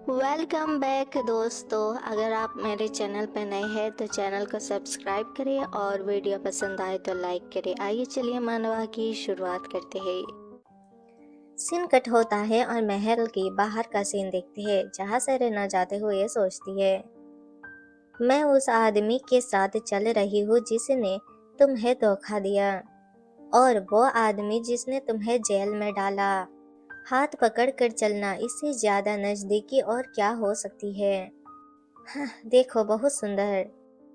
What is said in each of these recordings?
Welcome back दोस्तों। अगर आप मेरे चैनल पर नए हैं तो चैनल को सब्सक्राइब करें और वीडियो पसंद आए तो लाइक करें। आइए चलिए मानवा की शुरुआत करते हैं। सीन कट होता है और महल के बाहर का सीन देखते हैं जहाँ सेरेना जाते हुए सोचती है, मैं उस आदमी के साथ चल रही हूँ जिसने तुम्हें धोखा दिया, और वो आदमी जिसने तुम्हें जेल में डाला। हाथ पकड़ कर चलना, इससे ज्यादा नजदीकी और क्या हो सकती है। हाँ, देखो बहुत सुंदर।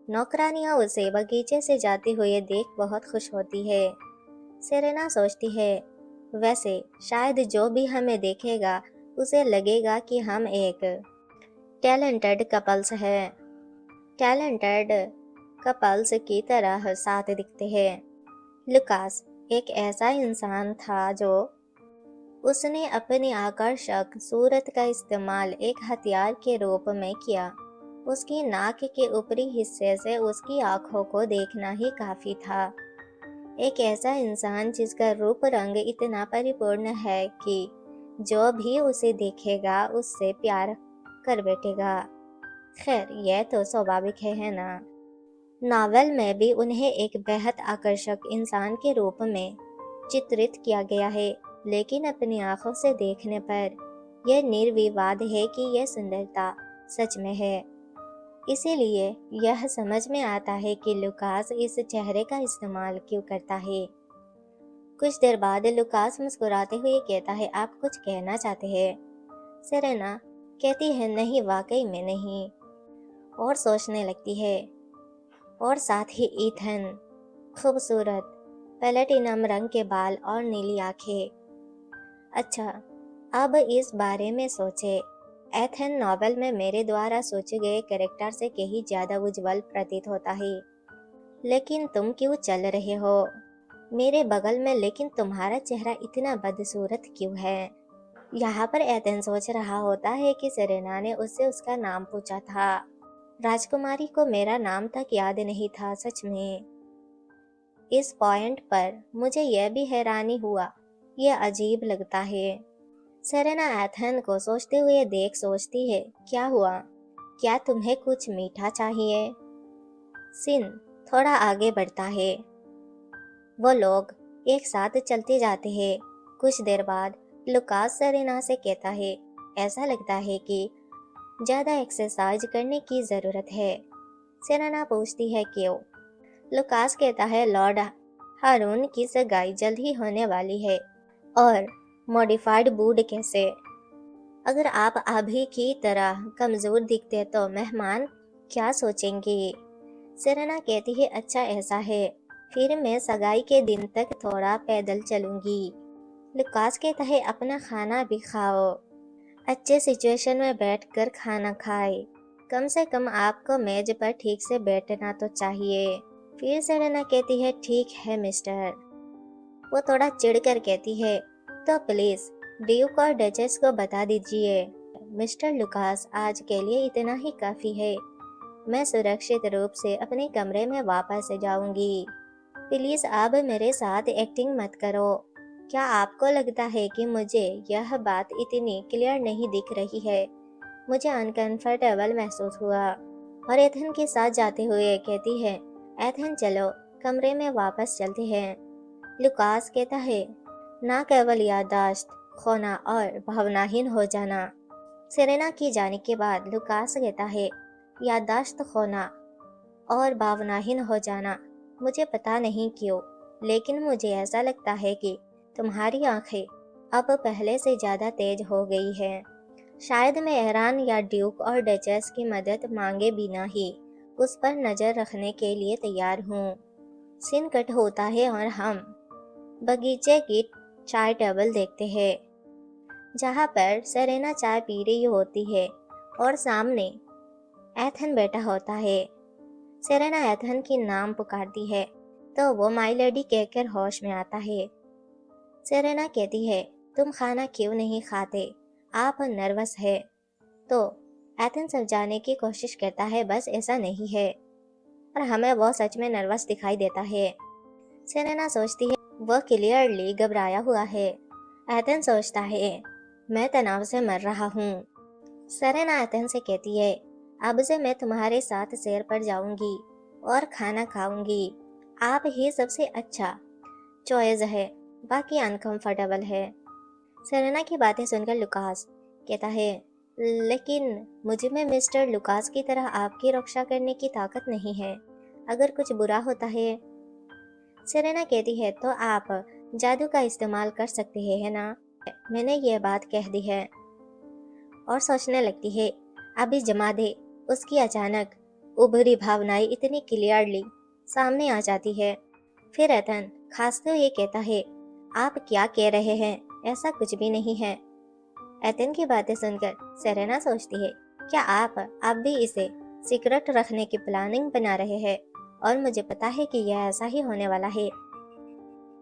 नौकरानियां उसे बगीचे से जाते हुए देख बहुत खुश होती है। सेरेना सोचती है, वैसे शायद जो भी हमें देखेगा उसे लगेगा कि हम एक टैलेंटेड कपल्स है। टैलेंटेड कपल्स की तरह साथ दिखते हैं। लुकास एक ऐसा इंसान था जो उसने अपनी आकर्षक सूरत का इस्तेमाल एक हथियार के रूप में किया। उसकी नाक के ऊपरी हिस्से से उसकी आंखों को देखना ही काफी था। एक ऐसा इंसान जिसका रूप रंग इतना परिपूर्ण है कि जो भी उसे देखेगा उससे प्यार कर बैठेगा। खैर, यह तो स्वाभाविक है ना। नावल में भी उन्हें एक बेहद आकर्षक इंसान के रूप में चित्रित किया गया है, लेकिन अपनी आंखों से देखने पर यह निर्विवाद है कि यह सुंदरता सच में है। इसीलिए यह समझ में आता है कि लुकास इस चेहरे का इस्तेमाल क्यों करता है। कुछ देर बाद लुकास मुस्कुराते हुए कहता है, आप कुछ कहना चाहते हैं? सेरेना कहती है, नहीं, वाकई में नहीं, और सोचने लगती है। और साथ ही ईथन, खूबसूरत प्लेटिनम रंग के बाल और नीली आंखें। अच्छा, अब इस बारे में सोचे। एथन नॉवेल में मेरे द्वारा सोचे गए कैरेक्टर से कहीं ज्यादा उज्जवल प्रतीत होता है। लेकिन तुम क्यों चल रहे हो मेरे बगल में, लेकिन तुम्हारा चेहरा इतना बदसूरत क्यों है? यहाँ पर एथन सोच रहा होता है कि सेरेना ने उससे उसका नाम पूछा था। राजकुमारी को मेरा नाम तक याद नहीं था। सच में इस पॉइंट पर मुझे यह भी हैरानी हुआ। यह अजीब लगता है। सेरेना एथन को सोचते हुए देख सोचती है, क्या हुआ? क्या तुम्हें कुछ मीठा चाहिए? सीन थोड़ा आगे बढ़ता है। वो लोग एक साथ चलते जाते हैं। कुछ देर बाद लुकास सेरेना से कहता है, ऐसा लगता है कि ज्यादा एक्सरसाइज करने की जरूरत है। सेरेना पूछती है, क्यों? लुकास कहता है, लॉर्ड हारून की सगाई जल्द ही होने वाली है, और मॉडिफाइड वुड कैसे? अगर आप अभी की तरह कमजोर दिखते तो मेहमान क्या सोचेंगे? सेरेना कहती है, अच्छा ऐसा है, फिर मैं सगाई के दिन तक थोड़ा पैदल चलूंगी। लुकास कहता है, अपना खाना भी खाओ, अच्छे सिचुएशन में बैठकर खाना खाए। कम से कम आपको मेज पर ठीक से बैठना तो चाहिए। फिर सेरेना कहती है, ठीक है मिस्टर। वो थोड़ा चिढ़कर कहती है, तो प्लीज ड्यूक और डचेस को बता दीजिए, मिस्टर लुकास, आज के लिए इतना ही काफी है। मैं सुरक्षित रूप से अपने कमरे में वापस जाऊंगी। प्लीज अब मेरे साथ एक्टिंग मत करो। क्या आपको लगता है कि मुझे यह बात इतनी क्लियर नहीं दिख रही है? मुझे अनकंफर्टेबल महसूस हुआ। और एथन के साथ जाते हुए कहती है, एथन चलो कमरे में वापस चलते हैं। लुकास कहता है, ना केवल याददाश्त खोना और भावनाहीन हो जाना। सेरेना की जाने के बाद लुकास कहता है, याददाश्त खोना और भावनाहीन हो जाना, मुझे पता नहीं क्यों, लेकिन मुझे ऐसा लगता है कि तुम्हारी आंखें अब पहले से ज्यादा तेज हो गई है। शायद मैं एहरान या ड्यूक और डचेस की मदद मांगे बिना ही उस पर नजर रखने के लिए तैयार हूँ। सीन कट होता है और हम बगीचे की चाय टेबल देखते हैं, जहाँ पर सेरेना चाय पी रही होती है और सामने एथन बैठा होता है। सेरेना एथन की नाम पुकारती है तो वो माई लेडी कहकर होश में आता है। सेरेना कहती है, तुम खाना क्यों नहीं खाते? आप नर्वस है? तो एथन समझाने की कोशिश करता है, बस ऐसा नहीं है, और हमें वो सच में नर्वस दिखाई देता है। सेरेना सोचती है, वह क्लियरली घबराया हुआ है। एथन सोचता है, मैं तनाव से मर रहा हूँ। सेरेना एथन से कहती है, अब से मैं तुम्हारे साथ सैर पर जाऊंगी और खाना खाऊंगी। आप ही सबसे अच्छा चॉइस है, बाकी अनकंफर्टेबल है। सेरेना की बातें सुनकर लुकास कहता है, लेकिन मुझ में मिस्टर लुकास की तरह आपकी रक्षा करने की ताकत नहीं है। अगर कुछ बुरा होता है, सेरेना कहती है, तो आप जादू का इस्तेमाल कर सकते हैं, है ना? मैंने ये बात कह दी है। और सोचने लगती है, अभी जमा दे। उसकी अचानक उभरी भावनाएं इतनी क्लियरली सामने आ जाती है। फिर एथन खांसते हुए कहता है, आप क्या कह रहे हैं? ऐसा कुछ भी नहीं है। एथन की बातें सुनकर सेरेना सोचती है, क्या आप भी इसे सीक्रेट रखने की प्लानिंग बना रहे हैं? और मुझे पता है कि यह ऐसा ही होने वाला है।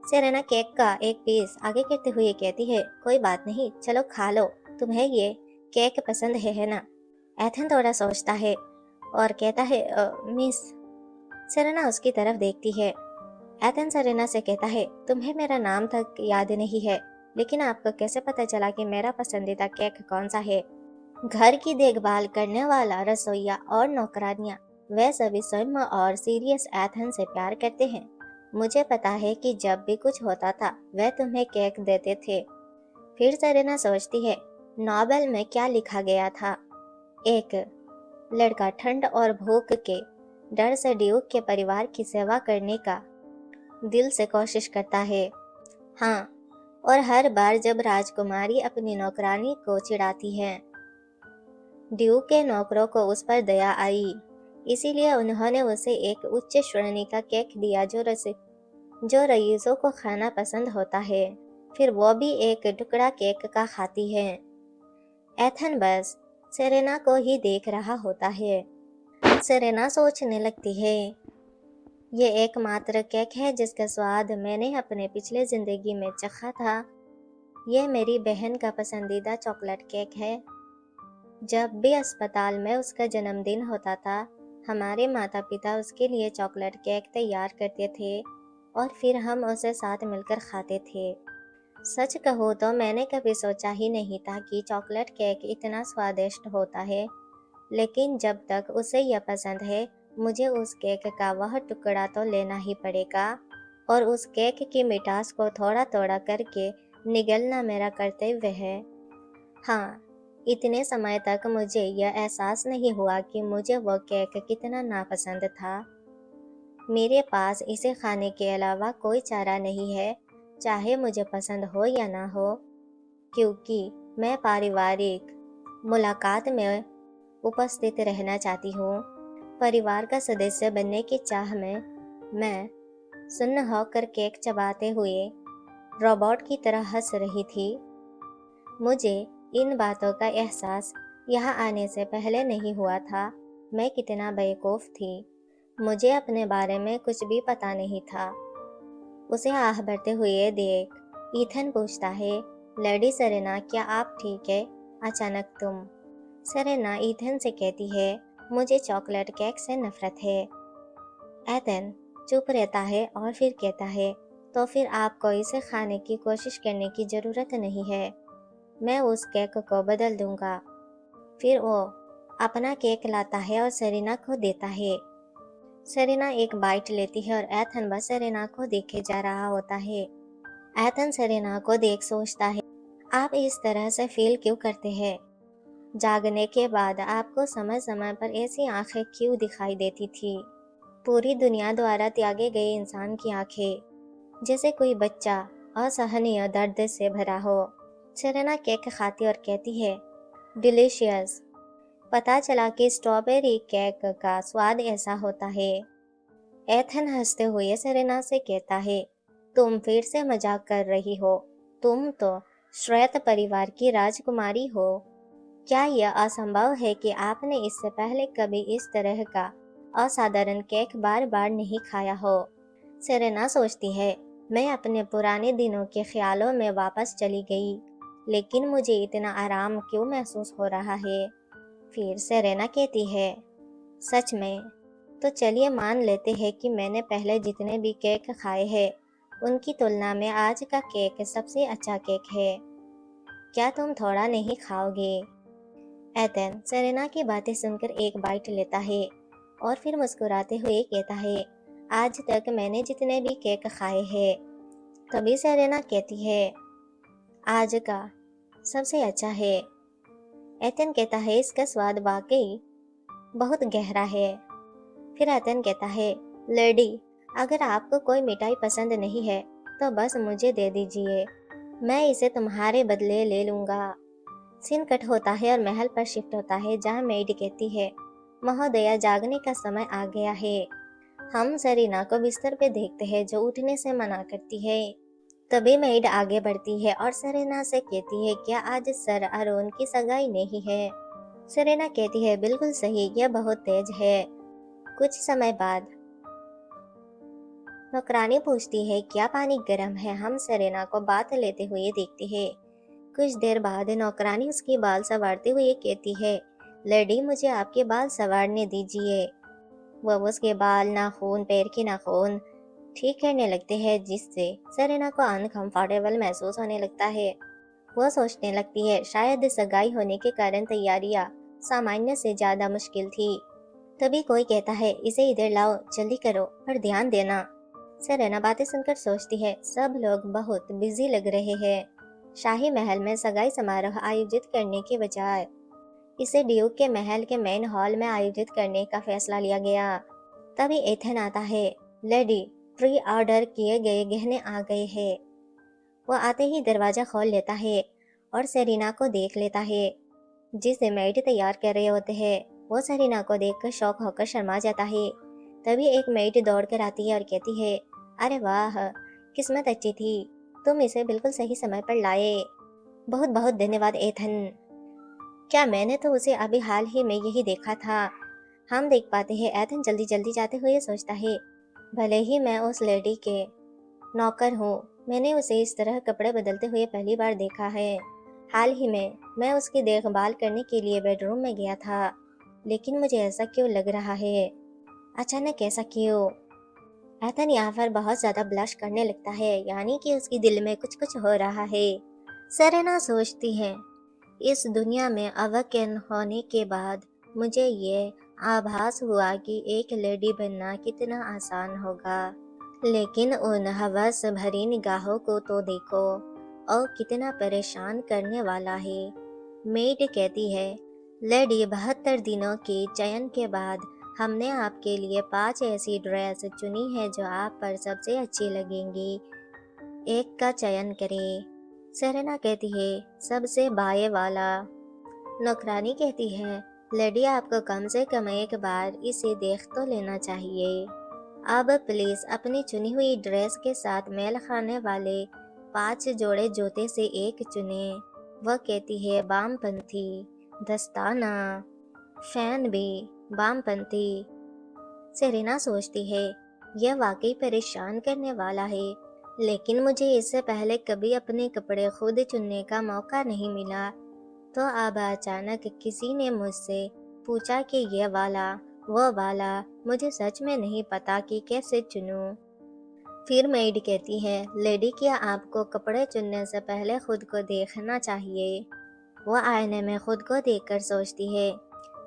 सेरेना केक का एक पीस आगे करते हुए कहती है, कोई बात नहीं, चलो खा लो। तुम्हें ये केक पसंद है ना? एथन थोड़ा सोचता है और कहता है, मिस। सेरेना उसकी तरफ देखती है। एथन सेरेना से कहता है, तुम्हें मेरा नाम तक याद नहीं है, लेकिन आपको कैसे पता चला कि मेरा पसंदीदा केक कौन सा है? घर की देखभाल करने वाला रसोइया और नौकरानियां, वे सभी सौम्य और सीरियस एथन से प्यार करते हैं। मुझे पता है कि जब भी कुछ होता था वे तुम्हें केक देते थे। फिर सेरेना सोचती है, नोबेल में क्या लिखा गया था? एक लड़का ठंड और भूख के डर से ड्यूक के परिवार की सेवा करने का दिल से कोशिश करता है। हाँ, और हर बार जब राजकुमारी अपनी नौकरानी को चिढ़ाती है, ड्यूक के नौकरों को उस पर दया आई, इसीलिए उन्होंने उसे एक उच्च श्रेणी का केक दिया जो रईसों को खाना पसंद होता है। फिर वो भी एक टुकड़ा केक का खाती है। एथन बस सेरेना को ही देख रहा होता है। सेरेना सोचने लगती है, ये एकमात्र केक है जिसका स्वाद मैंने अपने पिछले जिंदगी में चखा था। ये मेरी बहन का पसंदीदा चॉकलेट केक है। जब भी अस्पताल में उसका जन्मदिन होता था, हमारे माता पिता उसके लिए चॉकलेट केक तैयार करते थे और फिर हम उसे साथ मिलकर खाते थे। सच कहूँ तो मैंने कभी सोचा ही नहीं था कि चॉकलेट केक इतना स्वादिष्ट होता है, लेकिन जब तक उसे यह पसंद है, मुझे उस केक का वह टुकड़ा तो लेना ही पड़ेगा और उस केक की मिठास को थोड़ा थोड़ा करके निगलना मेरा कर्तव्य है। हाँ, इतने समय तक मुझे यह एहसास नहीं हुआ कि मुझे वह केक कितना नापसंद था। मेरे पास इसे खाने के अलावा कोई चारा नहीं है, चाहे मुझे पसंद हो या ना हो, क्योंकि मैं पारिवारिक मुलाकात में उपस्थित रहना चाहती हूँ। परिवार का सदस्य बनने की चाह में मैं सुन्न होकर केक चबाते हुए रोबोट की तरह हंस रही थी। मुझे इन बातों का एहसास यहाँ आने से पहले नहीं हुआ था। मैं कितना बेवकूफ़ थी। मुझे अपने बारे में कुछ भी पता नहीं था। उसे आह भरते हुए देख ईथन पूछता है, लेडी सेरेना, क्या आप ठीक है? अचानक तुम। सेरेना ईथन से कहती है, मुझे चॉकलेट केक से नफरत है। एथन चुप रहता है और फिर कहता है, तो फिर आपको इसे खाने की कोशिश करने की ज़रूरत नहीं है। मैं उस केक को बदल दूंगा। फिर वो अपना केक लाता है और सेरेना को देता है। सेरेना एक बाइट लेती है और एथन बस सेरेना को देखे जा रहा होता है। एथन सेरेना को देख सोचता है, आप इस तरह से फील क्यों करते हैं? जागने के बाद आपको समय समय पर ऐसी आंखें क्यों दिखाई देती थी? पूरी दुनिया द्वारा त्यागे गए इंसान की आंखें, जैसे कोई बच्चा असहनीय दर्द से भरा हो। सेरेना केक खाती और कहती है, डिलीशियस। पता चला कि स्ट्रॉबेरी केक का स्वाद ऐसा होता है। एथन हंसते हुए सेरेना से कहता है, तुम फिर से मजाक कर रही हो। तुम तो श्वेत परिवार की राजकुमारी हो। क्या यह असंभव है कि आपने इससे पहले कभी इस तरह का असाधारण केक बार बार नहीं खाया हो? सेरेना सोचती है, मैं अपने पुराने दिनों के ख्यालों में वापस चली गई, लेकिन मुझे इतना आराम क्यों महसूस हो रहा है? फिर सेरेना कहती है, सच में? तो चलिए मान लेते हैं कि मैंने पहले जितने भी केक खाए हैं, उनकी तुलना में आज का केक सबसे अच्छा केक है। क्या तुम थोड़ा नहीं खाओगे? एथन सेरेना की बातें सुनकर एक बाइट लेता है और फिर मुस्कुराते हुए कहता है, आज तक मैंने जितने भी केक खाए हैं। तभी सेरेना कहती है, आज का सबसे अच्छा है। एथन कहता है, इसका स्वाद वाकई बहुत गहरा है। फिर एथन कहता है, लेडी, अगर आपको कोई मिठाई पसंद नहीं है तो बस मुझे दे दीजिए, मैं इसे तुम्हारे बदले ले लूंगा। सीन कट होता है और महल पर शिफ्ट होता है, जहाँ मेड कहती है, महोदया, जागने का समय आ गया है। हम सरीना को बिस्तर पे देखते हैं जो उठने से मना करती है। तभी मेड आगे बढ़ती है और सरीना से कहती है, क्या आज सर अरुण की सगाई नहीं है? सरीना कहती है, बिल्कुल सही, यह बहुत तेज है। कुछ समय बाद नौकरानी पूछती है, क्या पानी गर्म है? हम सरीना को बात लेते हुए देखते हैं। कुछ देर बाद नौकरानी उसके बाल संवारते हुए कहती है, लेडी, मुझे आपके बाल संवारने दीजिए। वह उसके बाल, नाखून, पैर के नाखून ठीक करने लगते हैं, जिससे सरीना को अनकंफर्टेबल महसूस होने लगता है। वह सोचने लगती है, शायद सगाई होने के कारण तैयारियां सामान्य से ज्यादा मुश्किल थी। तभी कोई कहता है, इसे इधर लाओ, जल्दी करो, पर ध्यान देना। सरीना बातें सुनकर सोचती है, सब लोग बहुत बिजी लग रहे हैं। शाही महल में सगाई समारोह आयोजित करने के बजाय इसे ड्यूक के महल के मेन हॉल में आयोजित करने का फैसला लिया गया। तभी एथन आता है, लेडी, प्री ऑर्डर किए गए गहने आ गए हैं। वो आते ही दरवाजा खोल लेता है और सरीना को देख लेता है, जिसे मेड तैयार कर रहे होते हैं। वो सरीना को देखकर शौक होकर शर्मा जाता है। तभी एक मेड दौड़कर आती है और कहती है, अरे वाह, किस्मत अच्छी थी, तुम इसे बिल्कुल सही समय पर लाए। बहुत बहुत धन्यवाद एथन। क्या मैंने तो उसे अभी हाल ही में यही देखा था। हम देख पाते हैं एथन जल्दी जल्दी जाते हुए सोचता है, भले ही मैं उस लेडी के नौकर हूँ, मैंने उसे इस तरह कपड़े बदलते हुए पहली बार देखा है। हाल ही में मैं उसकी देखभाल करने के लिए बेडरूम में गया था, लेकिन मुझे ऐसा क्यों लग रहा है? अचानक ऐसा क्यों? एथन यहाँ पर बहुत ज्यादा ब्लश करने लगता है, यानी कि उसकी दिल में कुछ कुछ हो रहा है। सरेना सोचती है, इस दुनिया में अवकन होने के बाद मुझे ये आभास हुआ कि एक लेडी बनना कितना आसान होगा, लेकिन उन हवस भरी निगाहों को तो देखो, और कितना परेशान करने वाला है। मेड कहती है, लेडी, 72 दिनों के चयन के बाद हमने आपके लिए 5 ऐसी ड्रेस चुनी है जो आप पर सबसे अच्छी लगेंगी। एक का चयन करें। सेरेना कहती है, सबसे बाएं वाला। नौकरानी कहती है, लेडी, आपको कम से कम एक बार इसे देख तो लेना चाहिए। अब प्लीज अपनी चुनी हुई ड्रेस के साथ मेल खाने वाले 5 जोड़े जूते से एक चुने। वह कहती है, वामपंथी, दस्ताना, फैन भी वामपंथी। सेरेना सोचती है, यह वाकई परेशान करने वाला है, लेकिन मुझे इससे पहले कभी अपने कपड़े खुद चुनने का मौका नहीं मिला। तो अब अचानक किसी ने मुझसे पूछा कि यह वाला, वो वाला, मुझे सच में नहीं पता कि कैसे चुनूं। फिर मेड कहती है, लेडी, क्या आपको कपड़े चुनने से पहले खुद को देखना चाहिए? वो आईने में खुद को देखकर सोचती है,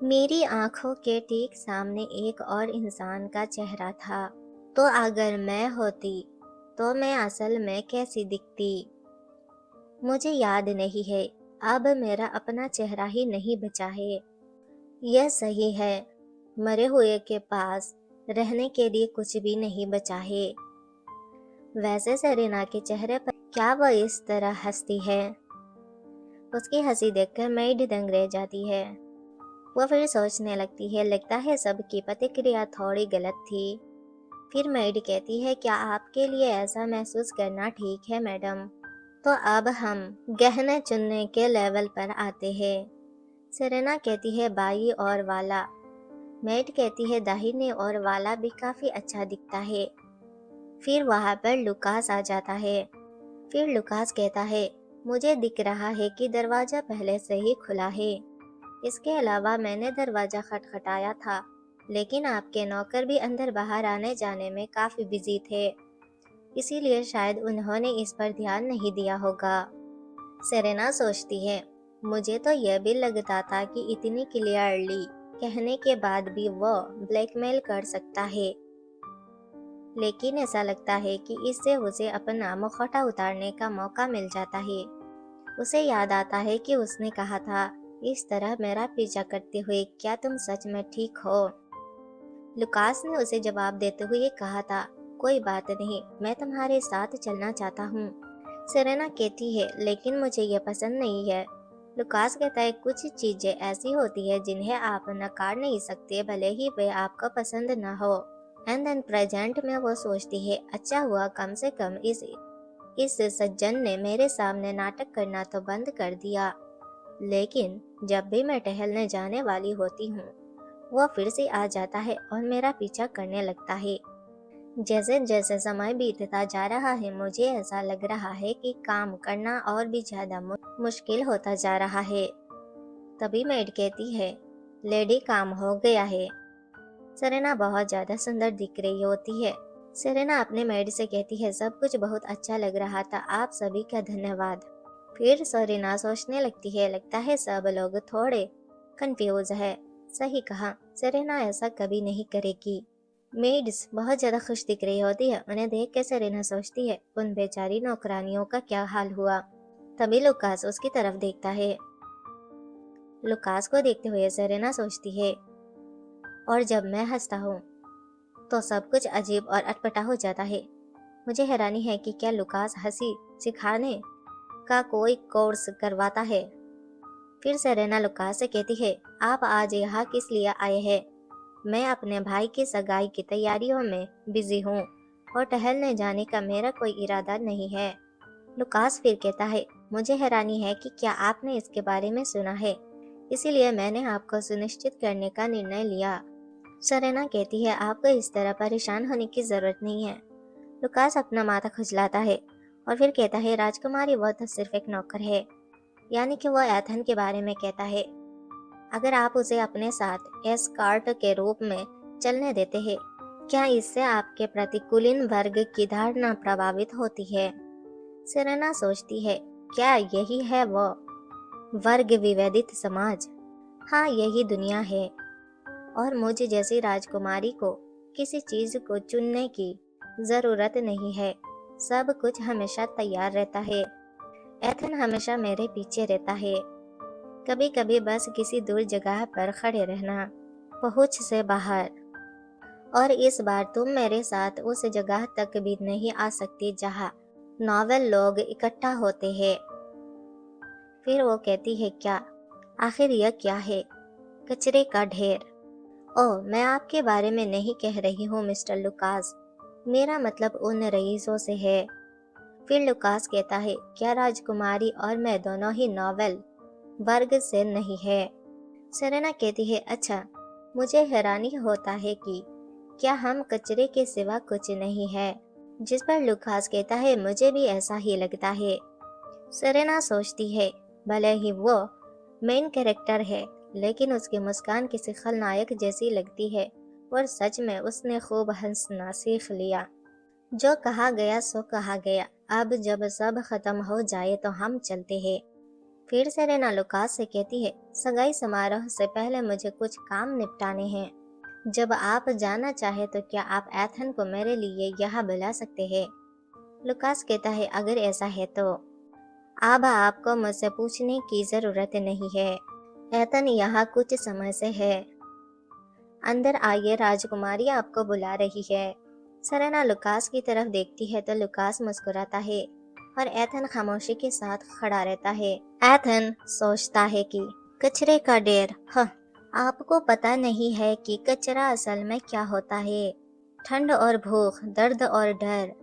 मेरी आंखों के ठीक सामने एक और इंसान का चेहरा था, तो अगर मैं होती तो मैं असल में कैसी दिखती? मुझे याद नहीं है, अब मेरा अपना चेहरा ही नहीं बचा है। यह सही है, मरे हुए के पास रहने के लिए कुछ भी नहीं बचा है। वैसे सेरेना के चेहरे पर क्या वह इस तरह हंसती है? उसकी हंसी देखकर मेड दंग रह जाती है। वह फिर सोचने लगती है, लगता है सबकी प्रतिक्रिया थोड़ी गलत थी। फिर मेड कहती है, क्या आपके लिए ऐसा महसूस करना ठीक है मैडम? तो अब हम गहने चुनने के लेवल पर आते हैं। सेरेना कहती है, बाई और वाला। मेड कहती है, दाहिने और वाला भी काफी अच्छा दिखता है। फिर वहां पर लुकास आ जाता है। फिर लुकास कहता है, मुझे दिख रहा है कि दरवाजा पहले से ही खुला है। इसके अलावा मैंने दरवाजा खटखटाया था, लेकिन आपके नौकर भी अंदर बाहर आने जाने में काफी बिजी थे, इसीलिए शायद उन्होंने इस पर ध्यान नहीं दिया होगा। सेरेना सोचती है, मुझे तो यह भी लगता था कि इतनी क्लियरली कहने के बाद भी वो ब्लैकमेल कर सकता है, लेकिन ऐसा लगता है कि इससे उसे अपना मुखौटा उतारने का मौका मिल जाता है। उसे याद आता है कि उसने कहा था, इस तरह मेरा पीछा करते हुए क्या तुम सच में ठीक हो? लुकास ने उसे जवाब देते हुए कहा था, कोई बात नहीं, मैं तुम्हारे साथ चलना चाहता हूँ। सेरेना कहती है, लेकिन मुझे यह पसंद नहीं है। लुकास कहता है, कुछ चीजें ऐसी होती है जिन्हें आप नकार नहीं सकते, भले ही वे आपको पसंद न हो। एंड देन प्रेजेंट में वो सोचती है, अच्छा हुआ कम से कम इस सज्जन ने मेरे सामने नाटक करना तो बंद कर दिया। लेकिन जब भी मैं टहलने जाने वाली होती हूँ, वो फिर से आ जाता है और मेरा पीछा करने लगता है। जैसे जैसे समय बीतता जा रहा है, मुझे ऐसा लग रहा है कि काम करना और भी ज्यादा मुश्किल होता जा रहा है। तभी मेड कहती है, लेडी काम हो गया है। सेरेना बहुत ज्यादा सुंदर दिख रही होती है। सेरेना अपने मेड से कहती है, सब कुछ बहुत अच्छा लग रहा था, आप सभी का धन्यवाद। फिर सेरेना सोचने लगती है, लगता है सब लोग थोड़े कंफ्यूज है। सही कहा, सेरेना ऐसा कभी नहीं करेगी। मेड्स बहुत ज्यादा खुश दिख रही होती है। उन्हें देख के सेरेना सोचती है, उन बेचारी नौकरानियों का क्या हाल हुआ। तभी लुकास उसकी तरफ देखता है। लुकास को देखते हुए सेरेना सोचती है, और जब मैं हंसता हूँ तो सब कुछ अजीब और अटपटा हो जाता है। मुझे हैरानी है कि क्या लुकास हंसी सिखाने का कोई कोर्स करवाता है। फिर सेरेना लुकास से कहती है, आप आज यहाँ किस लिए आए हैं? मैं अपने भाई की सगाई की तैयारियों में बिजी हूँ और टहलने जाने का मेरा कोई इरादा नहीं है। लुकास फिर कहता है, मुझे हैरानी है कि क्या आपने इसके बारे में सुना है, इसीलिए मैंने आपको सुनिश्चित करने का निर्णय लिया। सेरेना कहती है, आपको इस तरह परेशान होने की जरूरत नहीं है। लुकास अपना माथा खुजलाता है और फिर कहता है, राजकुमारी वो तो सिर्फ एक नौकर है, यानी कि वो एथन के बारे में कहता है। अगर आप उसे अपने साथ एस्कॉर्ट के रूप में चलने देते हैं, क्या इससे आपके प्रतिकूलिन वर्ग की धारणा प्रभावित होती है? सेरेना सोचती है, क्या यही है वो वर्ग विभेदित समाज? हाँ, यही दुनिया है और मुझे जैसी राजकुमारी को किसी चीज को चुनने की जरूरत नहीं है। सब कुछ हमेशा तैयार रहता है। एथन हमेशा मेरे पीछे रहता है। कभी कभी बस किसी दूर जगह पर खड़े रहना, पहुंच से बाहर। और इस बार तुम मेरे साथ उस जगह तक भी नहीं आ सकती जहां नॉवेल लोग इकट्ठा होते हैं। फिर वो कहती है, क्या आखिर यह क्या है? कचरे का ढेर। ओह, मैं आपके बारे में नहीं कह रही हूँ मिस्टर लुकास, मेरा मतलब उन रईसों से है। फिर लुकास कहता है, क्या राजकुमारी और मैं दोनों ही नॉवेल वर्ग से नहीं है? सेरेना कहती है, अच्छा, मुझे हैरानी होता है कि क्या हम कचरे के सिवा कुछ नहीं है। जिस पर लुकास कहता है, मुझे भी ऐसा ही लगता है। सेरेना सोचती है, भले ही वो मेन कैरेक्टर है, लेकिन उसकी मुस्कान किसी खलनायक जैसी लगती है और सच में उसने खूब हंसना सीख लिया। जो कहा गया सो कहा गया, अब जब सब खत्म हो जाए तो हम चलते हैं। फिर सेरेना लुकास से कहती है, सगाई समारोह से पहले मुझे कुछ काम निपटाने हैं। जब आप जाना चाहे तो क्या आप एथन को मेरे लिए यहाँ बुला सकते हैं? लुकास कहता है, अगर ऐसा है तो अब आपको मुझसे पूछने की जरूरत नहीं है। एथन यहाँ कुछ समय से है। अंदर आइए, राजकुमारी आपको बुला रही है। सेरेना लुकास की तरफ देखती है तो लुकास मुस्कुराता है और एथन खामोशी के साथ खड़ा रहता है। एथन सोचता है कि कचरे का ढेर, आपको पता नहीं है कि कचरा असल में क्या होता है। ठंड और भूख, दर्द और डर।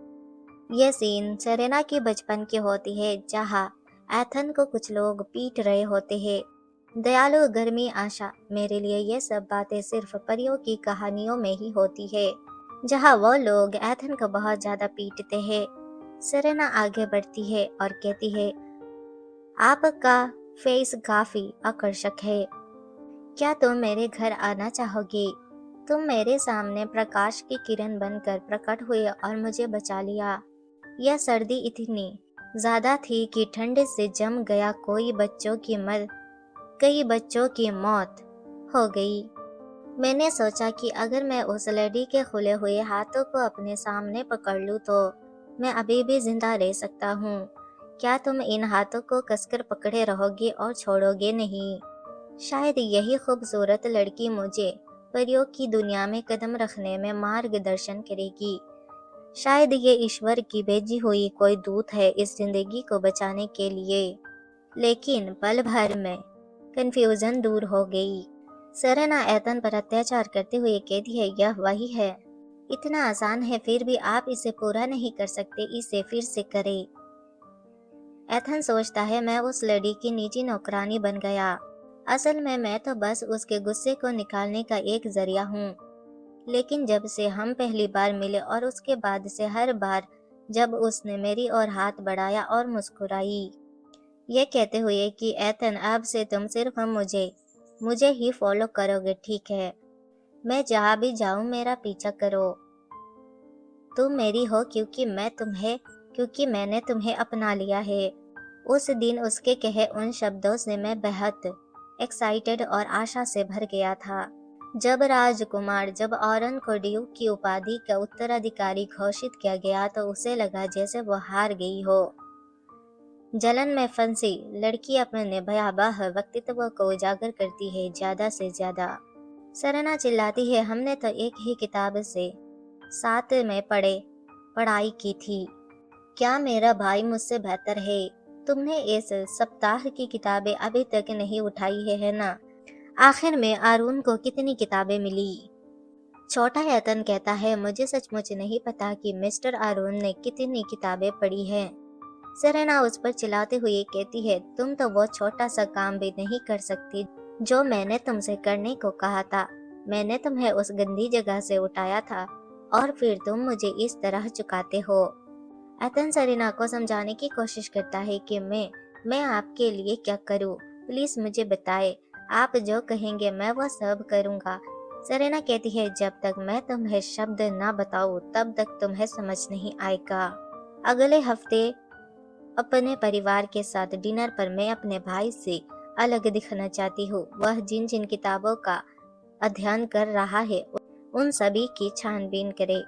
ये सीन सेरेना की बचपन की होती है, जहाँ एथन को कुछ लोग पीट रहे होते हैं। दयालु, गर्मी, आशा, मेरे लिए ये सब बातें सिर्फ परियों की कहानियों में ही होती है, जहाँ वो लोग एथन को बहुत ज्यादा पीटते हैं। सेरेना आगे बढ़ती है और कहती है, आपका फेस काफी आकर्षक है, क्या तुम मेरे घर आना चाहोगी? तुम मेरे सामने प्रकाश की किरण बनकर प्रकट हुए और मुझे बचा लिया। यह सर्दी इतनी ज्यादा थी कि ठंड से जम गया कई बच्चों की मौत हो गई। मैंने सोचा कि अगर मैं उस लेडी के खुले हुए हाथों को अपने सामने पकड़ लूं तो मैं अभी भी जिंदा रह सकता हूँ। क्या तुम इन हाथों को कसकर पकड़े रहोगे और छोड़ोगे नहीं? शायद यही खूबसूरत लड़की मुझे परियों की दुनिया में कदम रखने में मार्गदर्शन करेगी। शायद ये ईश्वर की भेजी हुई कोई दूत है इस जिंदगी को बचाने के लिए। लेकिन पल भर में कंफ्यूजन दूर हो गई। सेरेना एथन पर अत्याचार करते हुए कहती है, यह वही है। इतना आसान है, फिर भी आप इसे पूरा नहीं कर सकते, इसे फिर से करें। एथन सोचता है, मैं उस लड़ी की निजी नौकरानी बन गया। असल में मैं तो बस उसके गुस्से को निकालने का एक जरिया हूँ। लेकिन जब से हम पहली बार मिले और उसके बाद से हर बार जब उसने मेरी ओर हाथ बढ़ाया और मुस्कुराई, ये कहते हुए कि एथन अब से तुम सिर्फ मुझे ही फॉलो करोगे, ठीक है? मैं जहाँ भी जाऊँ मेरा पीछा करो। तुम मेरी हो क्योंकि मैंने तुम्हें अपना लिया है। उस दिन उसके कहे उन शब्दों से मैं बेहद एक्साइटेड और आशा से भर गया था। जब ऑरन को ड्यूक की उपाधि का उत्तराधिकारी घोषित किया गया तो उसे लगा जैसे वो हार गई हो। जलन में फंसी लड़की अपने भयावह व्यक्तित्व को उजागर करती है ज्यादा से ज्यादा। सेरेना चिल्लाती है, हमने तो एक ही किताब से साथ में पढ़ाई की थी। क्या मेरा भाई मुझसे बेहतर है? तुमने इस सप्ताह की किताबें अभी तक नहीं उठाई है ना? आखिर में आरून को कितनी किताबें मिली? छोटा एथन कहता है, मुझे सचमुच नहीं पता कि मिस्टर आरून ने कितनी किताबें पढ़ी हैं। सेरेना उस पर चिल्लाते हुए कहती है, तुम तो वो छोटा सा काम भी नहीं कर सकती जो मैंने तुमसे करने को कहा था। मैंने तुम्हें उस गंदी जगह से उठाया था और फिर तुम मुझे इस तरह चुकाते हो। एथन सेरेना को समझाने की कोशिश करता है कि मैं आपके लिए क्या करूं? प्लीज मुझे बताएं। आप जो कहेंगे मैं वो सब करूंगा। सेरेना कहती है, जब तक मैं तुम्हें शब्द ना बताऊं तब तक तुम्हें समझ नहीं आएगा। अगले हफ्ते अपने परिवार के साथ डिनर पर मैं अपने भाई से अलग दिखना चाहती हूँ। वह जिन जिन किताबों का अध्ययन कर रहा है उन सभी की छानबीन करे।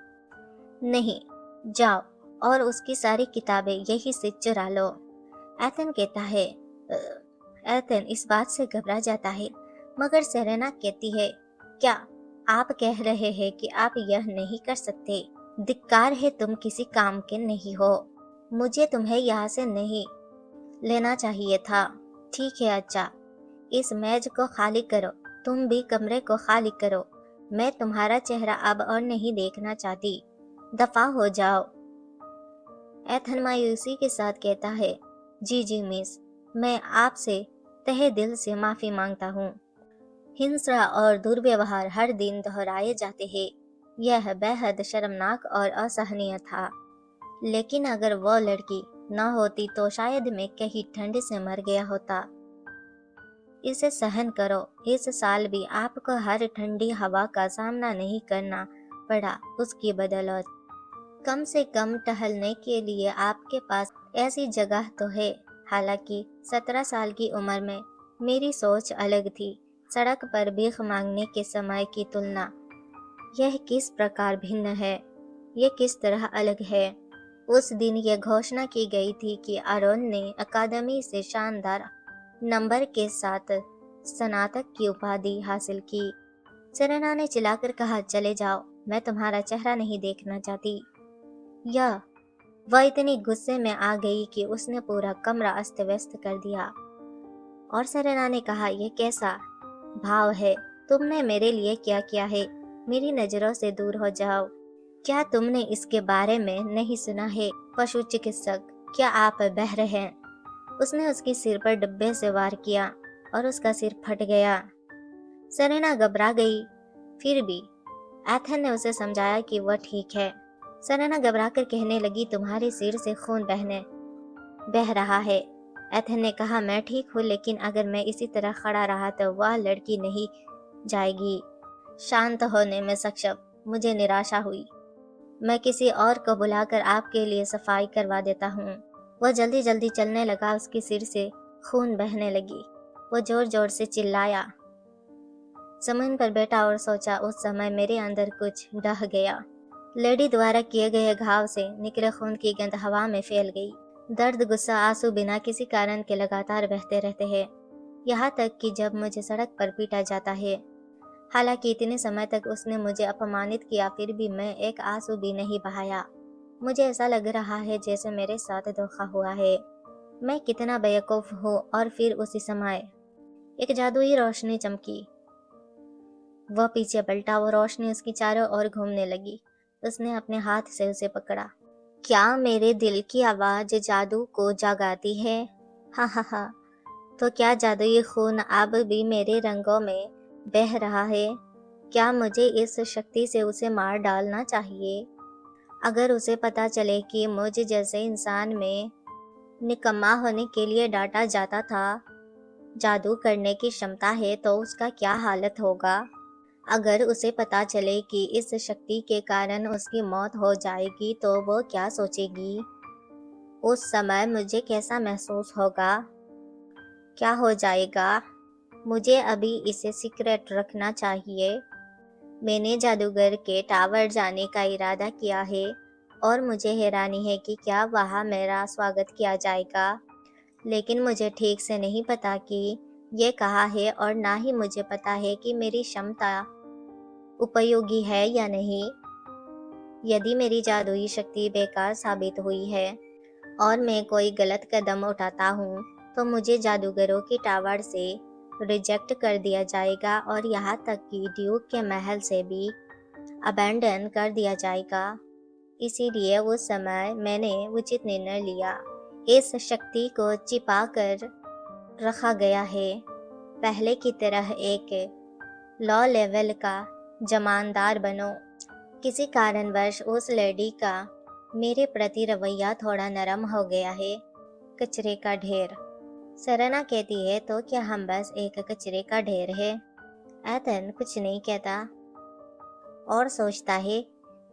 नहीं, जाओ और उसकी सारी किताबें यही से चुरा लो। एथन कहता है, एथन इस बात से घबरा जाता है, मगर सेरेना कहती है, क्या आप कह रहे हैं कि आप यह नहीं कर सकते? धिक्कार है, तुम किसी काम के नहीं हो। मुझे तुम्हें यहाँ से नहीं लेना चाहिए था। ठीक है, अच्छा, इस मेज को खाली करो। तुम भी कमरे को खाली करो। मैं तुम्हारा चेहरा अब और नहीं देखना चाहती। दफा हो जाओ। एथन मायूसी के साथ कहता है, जी मिस, मैं आपसे तहे दिल से माफी मांगता हूँ। हिंसा और दुर्व्यवहार हर दिन दोहराए जाते हैं। यह बेहद शर्मनाक और असहनीय था। लेकिन अगर वो लड़की न होती तो शायद मैं कहीं ठंड से मर गया होता। इसे सहन करो। इस साल भी आपको हर ठंडी हवा का सामना नहीं करना पड़ा उसकी बदौलत। कम से कम टहलने के लिए आपके पास ऐसी जगह तो है। हालांकि 17 साल की उम्र में मेरी सोच अलग थी। सड़क पर भीख मांगने के समय की तुलना यह किस प्रकार भिन्न है, ये किस तरह अलग है। उस दिन यह घोषणा की गई थी कि आरोन ने अकादमी से शानदार नंबर के साथ स्नातक की उपाधि हासिल की। सेरेना ने चिल्लाकर कहा, चले जाओ, मैं तुम्हारा चेहरा नहीं देखना चाहती। वह इतनी गुस्से में आ गई कि उसने पूरा कमरा अस्त व्यस्त कर दिया। और सेरेना ने कहा, यह कैसा भाव है? तुमने मेरे लिए क्या किया है? मेरी नजरों से दूर हो जाओ। क्या तुमने इसके बारे में नहीं सुना है? पशु चिकित्सक, क्या आप बहरे हैं? उसने उसके सिर पर डब्बे से वार किया और उसका सिर फट गया। सेरेना घबरा गई। फिर भी एथन ने उसे समझाया कि वह ठीक है। सेरेना घबराकर कहने लगी, तुम्हारे सिर से खून बह रहा है। एथन ने कहा, मैं ठीक हूँ, लेकिन अगर मैं इसी तरह खड़ा रहा तो वह लड़की नहीं जाएगी। शांत होने में सक्षम मुझे निराशा हुई। मैं किसी और को बुलाकर आपके लिए सफाई करवा देता हूँ। वह जल्दी जल्दी चलने लगा, उसके सिर से खून बहने लगी। वो जोर जोर से चिल्लाया। जमीन पर बैठा और सोचा। उस समय मेरे अंदर कुछ ढह गया। लेडी द्वारा किए गए घाव से निकले खून की गंध हवा में फैल गई। दर्द, गुस्सा, आंसू बिना किसी कारण के लगातार बहते रहते हैं, यहाँ तक कि जब मुझे सड़क पर पीटा जाता है। हालांकि इतने समय तक उसने मुझे अपमानित किया, फिर भी मैं एक आंसू भी नहीं बहाया। मुझे ऐसा लग रहा है जैसे मेरे साथ धोखा हुआ है। मैं कितना बेवकूफ हूँ। और फिर उसी समय एक जादुई रोशनी चमकी। वह पीछे पलटा। वो रोशनी उसकी चारों ओर घूमने लगी। उसने अपने हाथ से उसे पकड़ा। क्या मेरे दिल की आवाज जादू को जगाती है? हा हा हा। तो क्या जादुई खून अब भी मेरे रंगों में बह रहा है? क्या मुझे इस शक्ति से उसे मार डालना चाहिए? अगर उसे पता चले कि मुझ जैसे इंसान में निकम्मा होने के लिए डांटा जाता था, जादू करने की क्षमता है, तो उसका क्या हालत होगा? अगर उसे पता चले कि इस शक्ति के कारण उसकी मौत हो जाएगी, तो वो क्या सोचेगी? उस समय मुझे कैसा महसूस होगा? क्या हो जाएगा? मुझे अभी इसे सीक्रेट रखना चाहिए। मैंने जादूगर के टावर जाने का इरादा किया है और मुझे हैरानी है कि क्या वहाँ मेरा स्वागत किया जाएगा। लेकिन मुझे ठीक से नहीं पता कि ये कहाँ है, और ना ही मुझे पता है कि मेरी क्षमता उपयोगी है या नहीं। यदि मेरी जादुई शक्ति बेकार साबित हुई है और मैं कोई गलत कदम उठाता हूँ, तो मुझे जादूगरों की टावर से रिजेक्ट कर दिया जाएगा और यहाँ तक कि ड्यूक के महल से भी अबैंडन कर दिया जाएगा। इसीलिए उस समय मैंने उचित निर्णय लिया। इस शक्ति को छिपा कर रखा गया है, पहले की तरह एक लॉ लेवल का जमानदार बनो। किसी कारणवश उस लेडी का मेरे प्रति रवैया थोड़ा नरम हो गया है। कचरे का ढेर, सरना कहती है, तो क्या हम बस एक कचरे का ढेर है? एथन कुछ नहीं कहता और सोचता है,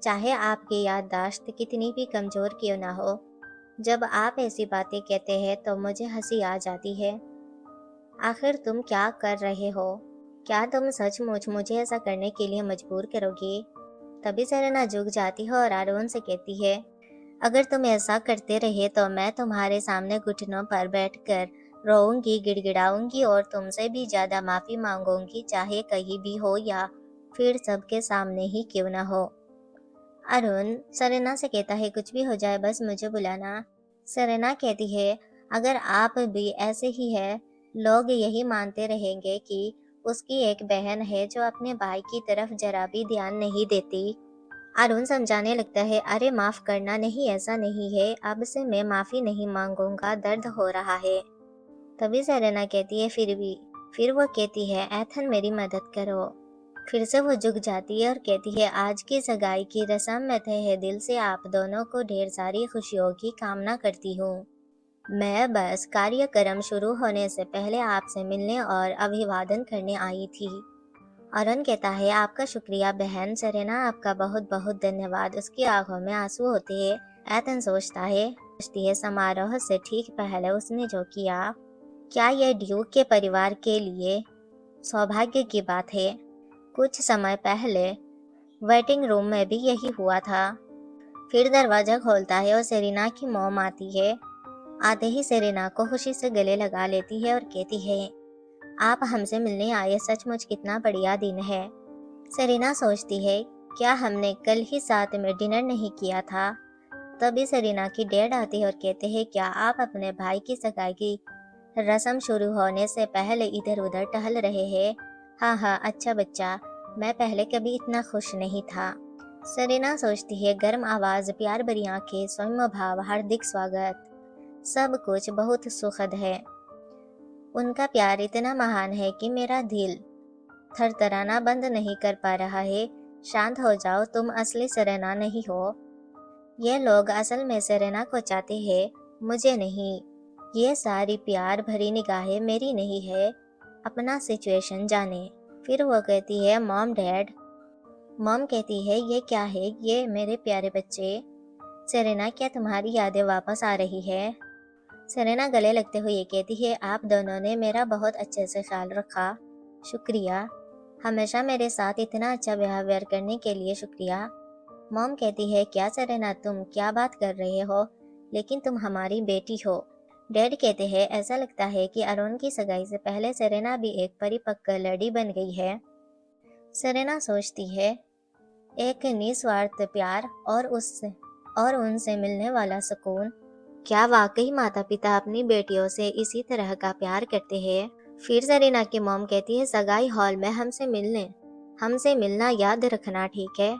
चाहे आपकी याददाश्त कितनी भी कमजोर क्यों ना हो, जब आप ऐसी बातें कहते हैं तो मुझे हंसी आ जाती है। आखिर तुम क्या कर रहे हो? क्या तुम सचमुच मुझे ऐसा करने के लिए मजबूर करोगे? तभी सरना झुक जाती है और आरोन से कहती है, अगर तुम ऐसा करते रहे तो मैं तुम्हारे सामने घुटनों पर बैठकर रोऊंगी, गिड़गिड़ाऊंगी और तुमसे भी ज्यादा माफी मांगूंगी, चाहे कहीं भी हो या फिर सबके सामने ही क्यों ना हो। अरुण सरना से कहता है, कुछ भी हो जाए बस मुझे बुलाना। सरना कहती है, अगर आप भी ऐसे ही है, लोग यही मानते रहेंगे कि उसकी एक बहन है जो अपने भाई की तरफ जरा भी ध्यान नहीं देती। अरुण समझाने लगता है, अरे माफ करना, नहीं ऐसा नहीं है, अब से मैं माफी नहीं मांगूंगा, दर्द हो रहा है। तभी सेरेना कहती है, फिर वो कहती है, एथन मेरी मदद करो। फिर से वो झुक जाती है और कहती है, आज की सगाई की रस्म में तहे दिल से आप दोनों को ढेर सारी खुशियों की कामना करती हूँ। मैं बस कार्यक्रम शुरू होने से पहले आपसे मिलने और अभिवादन करने आई थी। अरुण कहता है, आपका शुक्रिया बहन सेरेना, आपका बहुत बहुत धन्यवाद। उसकी आंखों में आंसू होते हैं। एथन सोचती है, समारोह से ठीक पहले उसने जो किया, क्या यह ड्यूक के परिवार के लिए सौभाग्य की बात है? कुछ समय पहले वेटिंग रूम में भी यही हुआ था। फिर दरवाजा खोलता है और सेरेना की मॉम आती है। आते ही सेरेना को खुशी से गले लगा लेती है और कहती है, आप हमसे मिलने आए, सचमुच कितना बढ़िया दिन है। सेरेना सोचती है, क्या हमने कल ही साथ में डिनर नहीं किया था? तभी सेरेना की डैड आती है और कहते हैं, क्या आप अपने भाई की सगाई की रस्म शुरू होने से पहले इधर उधर टहल रहे हैं? हाँ हाँ, अच्छा बच्चा, मैं पहले कभी इतना खुश नहीं था। सेरेना सोचती है, गर्म आवाज, प्यार भरी आंखें, सौम्य भाव, हार्दिक स्वागत, सब कुछ बहुत सुखद है। उनका प्यार इतना महान है कि मेरा दिल थरथराना बंद नहीं कर पा रहा है। शांत हो जाओ, तुम असली सेरेना नहीं हो। ये लोग असल में सेरेना को चाहते हैं, मुझे नहीं। ये सारी प्यार भरी निगाहें मेरी नहीं है। अपना सिचुएशन जाने। फिर वो कहती है, मॉम डैड। मॉम कहती है, ये क्या है ये मेरे प्यारे बच्चे? सेरेना, क्या तुम्हारी यादें वापस आ रही है? सेरेना गले लगते हुए कहती है, आप दोनों ने मेरा बहुत अच्छे से ख्याल रखा, शुक्रिया। हमेशा मेरे साथ इतना अच्छा बिहेवियर करने के लिए शुक्रिया। मॉम कहती है, क्या सेरेना तुम क्या बात कर रहे हो, लेकिन तुम हमारी बेटी हो। डैड कहते हैं, ऐसा लगता है कि अरुण की सगाई से पहले सेरेना भी एक परिपक्व लड़ी बन गई है। सेरेना सोचती है, एक निस्वार्थ प्यार और उनसे मिलने वाला सुकून। क्या वाकई माता पिता अपनी बेटियों से इसी तरह का प्यार करते हैं? फिर सेरेना की मॉम कहती है, सगाई हॉल में हमसे मिलना याद रखना, ठीक है?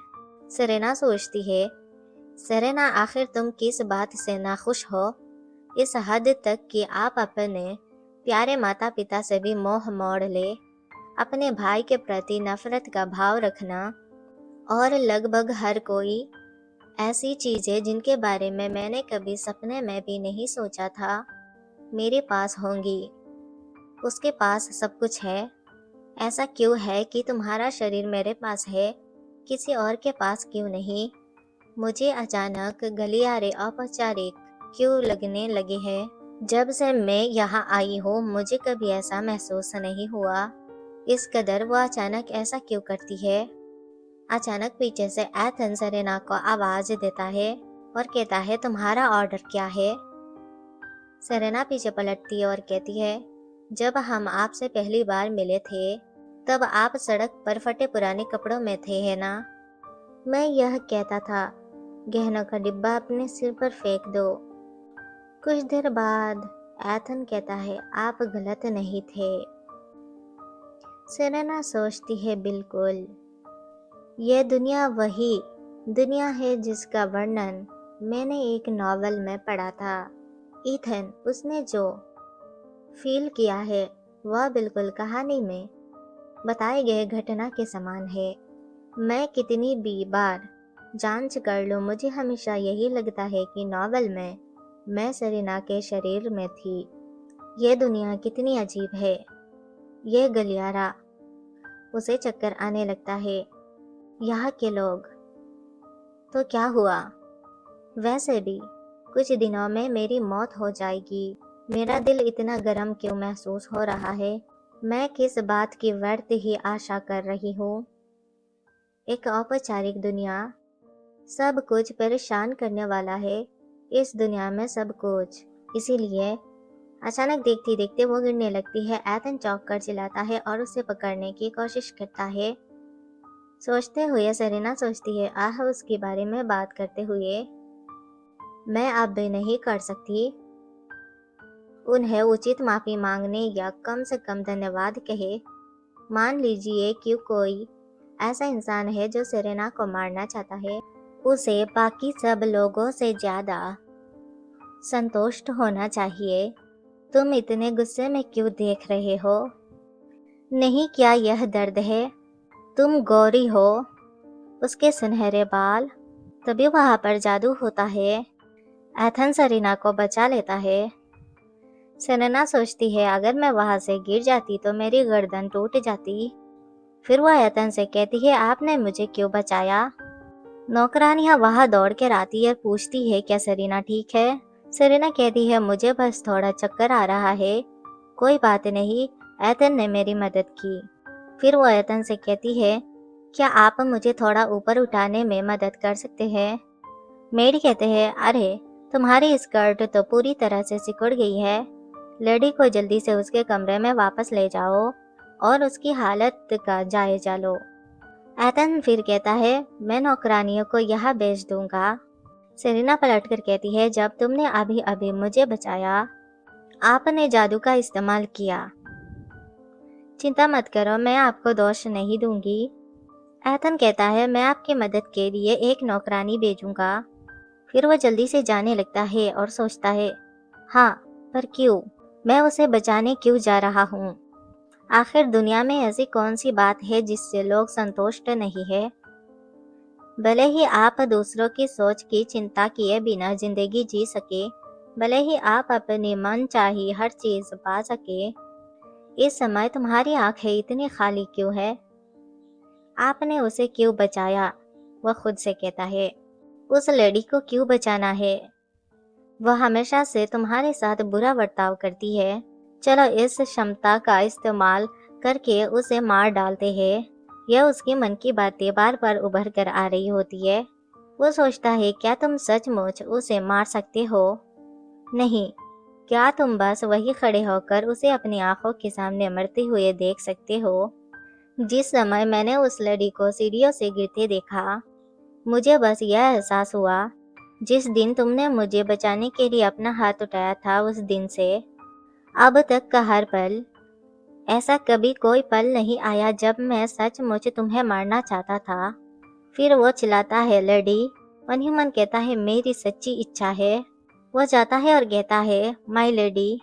सेरेना सोचती है, सेरेना आखिर तुम किस बात से नाखुश हो? इस हद तक कि आप अपने प्यारे माता पिता से भी मोह मोड़ ले, अपने भाई के प्रति नफरत का भाव रखना और लगभग हर कोई ऐसी चीजें जिनके बारे में मैंने कभी सपने में भी नहीं सोचा था मेरे पास होंगी। उसके पास सब कुछ है। ऐसा क्यों है कि तुम्हारा शरीर मेरे पास है, किसी और के पास क्यों नहीं? मुझे अचानक गलियारे औपचारिक क्यों लगने लगे हैं? जब से मैं यहाँ आई हूँ मुझे कभी ऐसा महसूस नहीं हुआ। इस कदर वो अचानक ऐसा क्यों करती है? अचानक पीछे से एथन सेरेना को आवाज देता है और कहता है, तुम्हारा ऑर्डर क्या है? सेरेना पीछे पलटती है और कहती है, जब हम आपसे पहली बार मिले थे तब आप सड़क पर फटे पुराने कपड़ों में थे, है ना? मैं यह कहता था, गहनों का डिब्बा अपने सिर पर फेंक दो। कुछ देर बाद एथन कहता है, आप गलत नहीं थे। सेरेना सोचती है, बिल्कुल, यह दुनिया वही दुनिया है जिसका वर्णन मैंने एक नॉवेल में पढ़ा था। ईथन, उसने जो फील किया है वह बिल्कुल कहानी में बताए गए घटना के समान है। मैं कितनी भी बार जांच कर लूं, मुझे हमेशा यही लगता है कि नॉवेल में मैं सेरेना के शरीर में थी। यह दुनिया कितनी अजीब है। यह गलियारा, उसे चक्कर आने लगता है। यहाँ के लोग, तो क्या हुआ? वैसे भी कुछ दिनों में मेरी मौत हो जाएगी। मेरा दिल इतना गर्म क्यों महसूस हो रहा है? मैं किस बात की व्यर्थ ही आशा कर रही हूँ? एक औपचारिक दुनिया, सब कुछ परेशान करने वाला है। इस दुनिया में सब कुछ। इसीलिए अचानक देखते देखते वो गिरने लगती है। एथन चौंक कर चिल्लाता है और उसे पकड़ने की कोशिश करता है। सोचते हुए सेरेना सोचती है, आह, उसके बारे में बात करते हुए मैं अब भी नहीं कर सकती। उन्हें उचित माफी मांगने या कम से कम धन्यवाद कहे। मान लीजिए कि कोई ऐसा इंसान है जो सेरेना को मारना चाहता है, उसे बाकी सब लोगों से ज्यादा संतुष्ट होना चाहिए। तुम इतने गुस्से में क्यों देख रहे हो? नहीं, क्या यह दर्द है? तुम गौरी हो, उसके सुनहरे बाल। तभी वहां पर जादू होता है। एथन सेरेना को बचा लेता है। सेरेना सोचती है, अगर मैं वहां से गिर जाती तो मेरी गर्दन टूट जाती। फिर वह एथन से कहती है, आपने मुझे क्यों बचाया? नौकरानियां वहां दौड़ कर आती है और पूछती है, क्या सेरेना ठीक है? सेरेना कहती है, मुझे बस थोड़ा चक्कर आ रहा है। कोई बात नहीं, एथन ने मेरी मदद की। फिर वो एथन से कहती है, क्या आप मुझे थोड़ा ऊपर उठाने में मदद कर सकते हैं? मेड कहते हैं, अरे तुम्हारी स्कर्ट तो पूरी तरह से सिकुड़ गई है। लेडी को जल्दी से उसके कमरे में वापस ले जाओ और उसकी हालत का जायजा लो। एथन फिर कहता है, मैं नौकरानियों को यहाँ भेज दूंगा। सेरेना पलटकर कहती है, जब तुमने अभी अभी मुझे बचाया, आपने जादू का इस्तेमाल किया। चिंता मत करो, मैं आपको दोष नहीं दूंगी। एथन कहता है, मैं आपकी मदद के लिए एक नौकरानी भेजूंगा। फिर वह जल्दी से जाने लगता है और सोचता है, हाँ, पर क्यों? मैं उसे बचाने क्यों जा रहा हूँ? आखिर दुनिया में ऐसी कौन सी बात है जिससे लोग संतुष्ट नहीं है? भले ही आप दूसरों की सोच की चिंता किए बिना जिंदगी जी सके, भले ही आप अपनी मन चाही हर चीज पा सके, इस समय तुम्हारी आंखें इतनी खाली क्यों है? आपने उसे क्यों बचाया? वह खुद से कहता है, उस लड़की को क्यों बचाना है? वह हमेशा से तुम्हारे साथ बुरा बर्ताव करती है। चलो इस क्षमता का इस्तेमाल करके उसे मार डालते हैं। यह उसके मन की बातें बार बार उभर कर आ रही होती है। वो सोचता है, क्या तुम सचमुच उसे मार सकते हो? नहीं। क्या तुम बस वही खड़े होकर उसे अपनी आंखों के सामने मरते हुए देख सकते हो? जिस समय मैंने उस लड़की को सीढ़ियों से गिरते देखा, मुझे बस यह एहसास हुआ, जिस दिन तुमने मुझे बचाने के लिए अपना हाथ उठाया था, उस दिन से अब तक का हर पल, ऐसा कभी कोई पल नहीं आया जब मैं सचमुच तुम्हें मारना चाहता था। फिर वो चिल्लाता है, लेडी। मन ही मन कहता है, मेरी सच्ची इच्छा है। वो जाता है और कहता है, माय लेडी।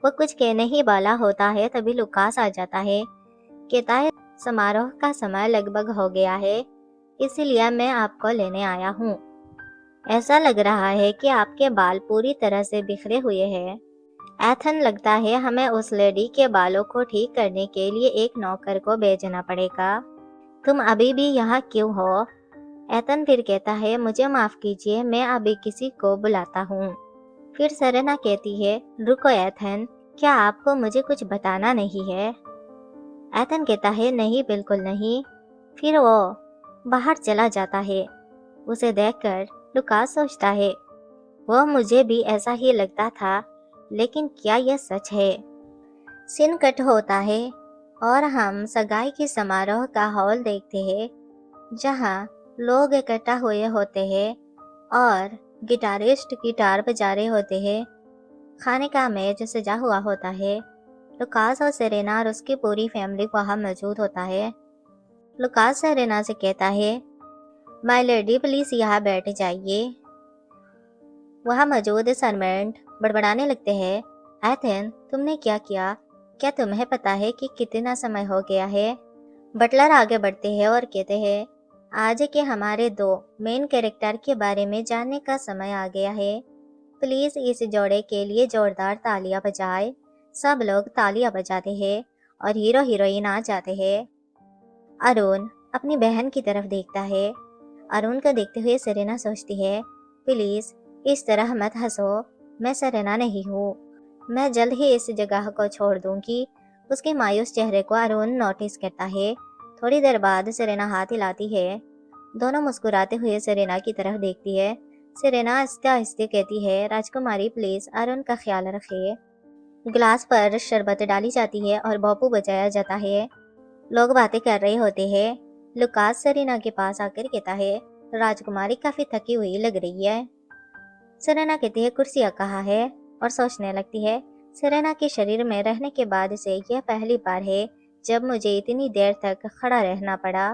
वो कुछ कहने ही वाला होता है तभी लुकास आ जाता है। कहता है, समारोह का समय लगभग हो गया है, इसीलिए मैं आपको लेने आया हूँ। ऐसा लग रहा है कि आपके बाल पूरी तरह से बिखरे हुए हैं। एथन, लगता है हमें उस लेडी के बालों को ठीक करने के लिए एक नौकर को भेजना पड़ेगा। तुम अभी भी यहाँ क्यों हो? एथन फिर कहता है, मुझे माफ कीजिए, मैं अभी किसी को बुलाता हूँ। फिर सेरेना कहती है, रुको एथन, क्या आपको मुझे कुछ बताना नहीं है? एथन कहता है, नहीं, बिल्कुल नहीं। फिर वो बाहर चला जाता है। उसे देखकर लुकास सोचता है, वह मुझे भी ऐसा ही लगता था, लेकिन क्या यह सच है? सीन कट होता है और हम सगाई के समारोह का हॉल देखते हैं, जहां लोग इकट्ठा हुए होते हैं और गिटारिस्ट गिटार बजा रहे होते हैं। खाने का मेज सजा हुआ होता है। लुकास और सेरेना और उसकी पूरी फैमिली वहां मौजूद होता है। लुकास सेरेना से कहता है, माय लेडी प्लीज यहाँ बैठ जाइए। वहाँ मौजूद सर्वेंट बड़बड़ाने लगते हैं, एथेन, तुमने क्या किया? क्या तुम्हें पता है कि कितना समय हो गया है? बटलर आगे बढ़ते हैं और कहते हैं, आज के हमारे दो मेन कैरेक्टर के बारे में जानने का समय आ गया है। प्लीज इस जोड़े के लिए जोरदार तालियां बजाएं। सब लोग तालियां बजाते हैं और हीरो हीरोइन आ जाते हैं। अरुण अपनी बहन की तरफ देखता है। अरुण को देखते हुए सेरेना सोचती है, प्लीज इस तरह मत हंसो, मैं सेरेना नहीं हूँ। मैं जल्द ही इस जगह को छोड़ दूंगी। उसके मायूस चेहरे को अरुण नोटिस करता है। थोड़ी देर बाद सेरेना हाथ हिलाती है। दोनों मुस्कुराते हुए सेरेना की तरफ देखती है। सेरेना आहिस्ते आहिस्ते कहती है, राजकुमारी प्लीज अरुण का ख्याल रखिए। गिलास पर शरबत डाली जाती है और भोपू बजाया जाता है। लोग बातें कर रहे होते हैं। लुकास सेरेना के पास आकर कहता है, राजकुमारी काफी थकी हुई लग रही है। सेरेना कहती है, कुर्सियाँ कहाँ है? और सोचने लगती है, सेरेना के शरीर में रहने के बाद से यह पहली बार है जब मुझे इतनी देर तक खड़ा रहना पड़ा।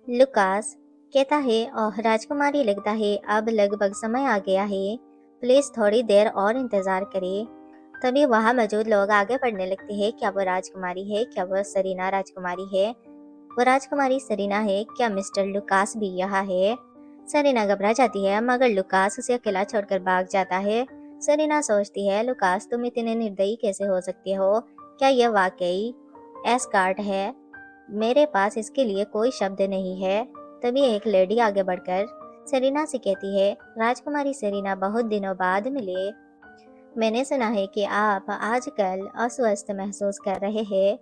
लुकास कहता है, ओह राजकुमारी, लगता है अब लगभग समय आ गया है, प्लीज थोड़ी देर और इंतजार करें। तभी वहाँ मौजूद लोग आगे बढ़ने लगते हैं, क्या वो राजकुमारी है? क्या वो सेरेना राजकुमारी है? वो राजकुमारी सेरेना है? क्या मिस्टर लुकास भी यहाँ है? सेरेना घबरा जाती है, मगर लुकास उसे अकेला छोड़कर भाग जाता है। सेरेना सोचती है, लुकास तुम इतने निर्दयी कैसे हो सकते हो? क्या यह वाकई एस्कार्ट है? मेरे पास इसके लिए कोई शब्द नहीं है। तभी एक लेडी आगे बढ़कर सेरेना से कहती है, राजकुमारी सेरेना, बहुत दिनों बाद मिले। मैंने सुना है कि आप आजकल अस्वस्थ महसूस कर रहे हैं।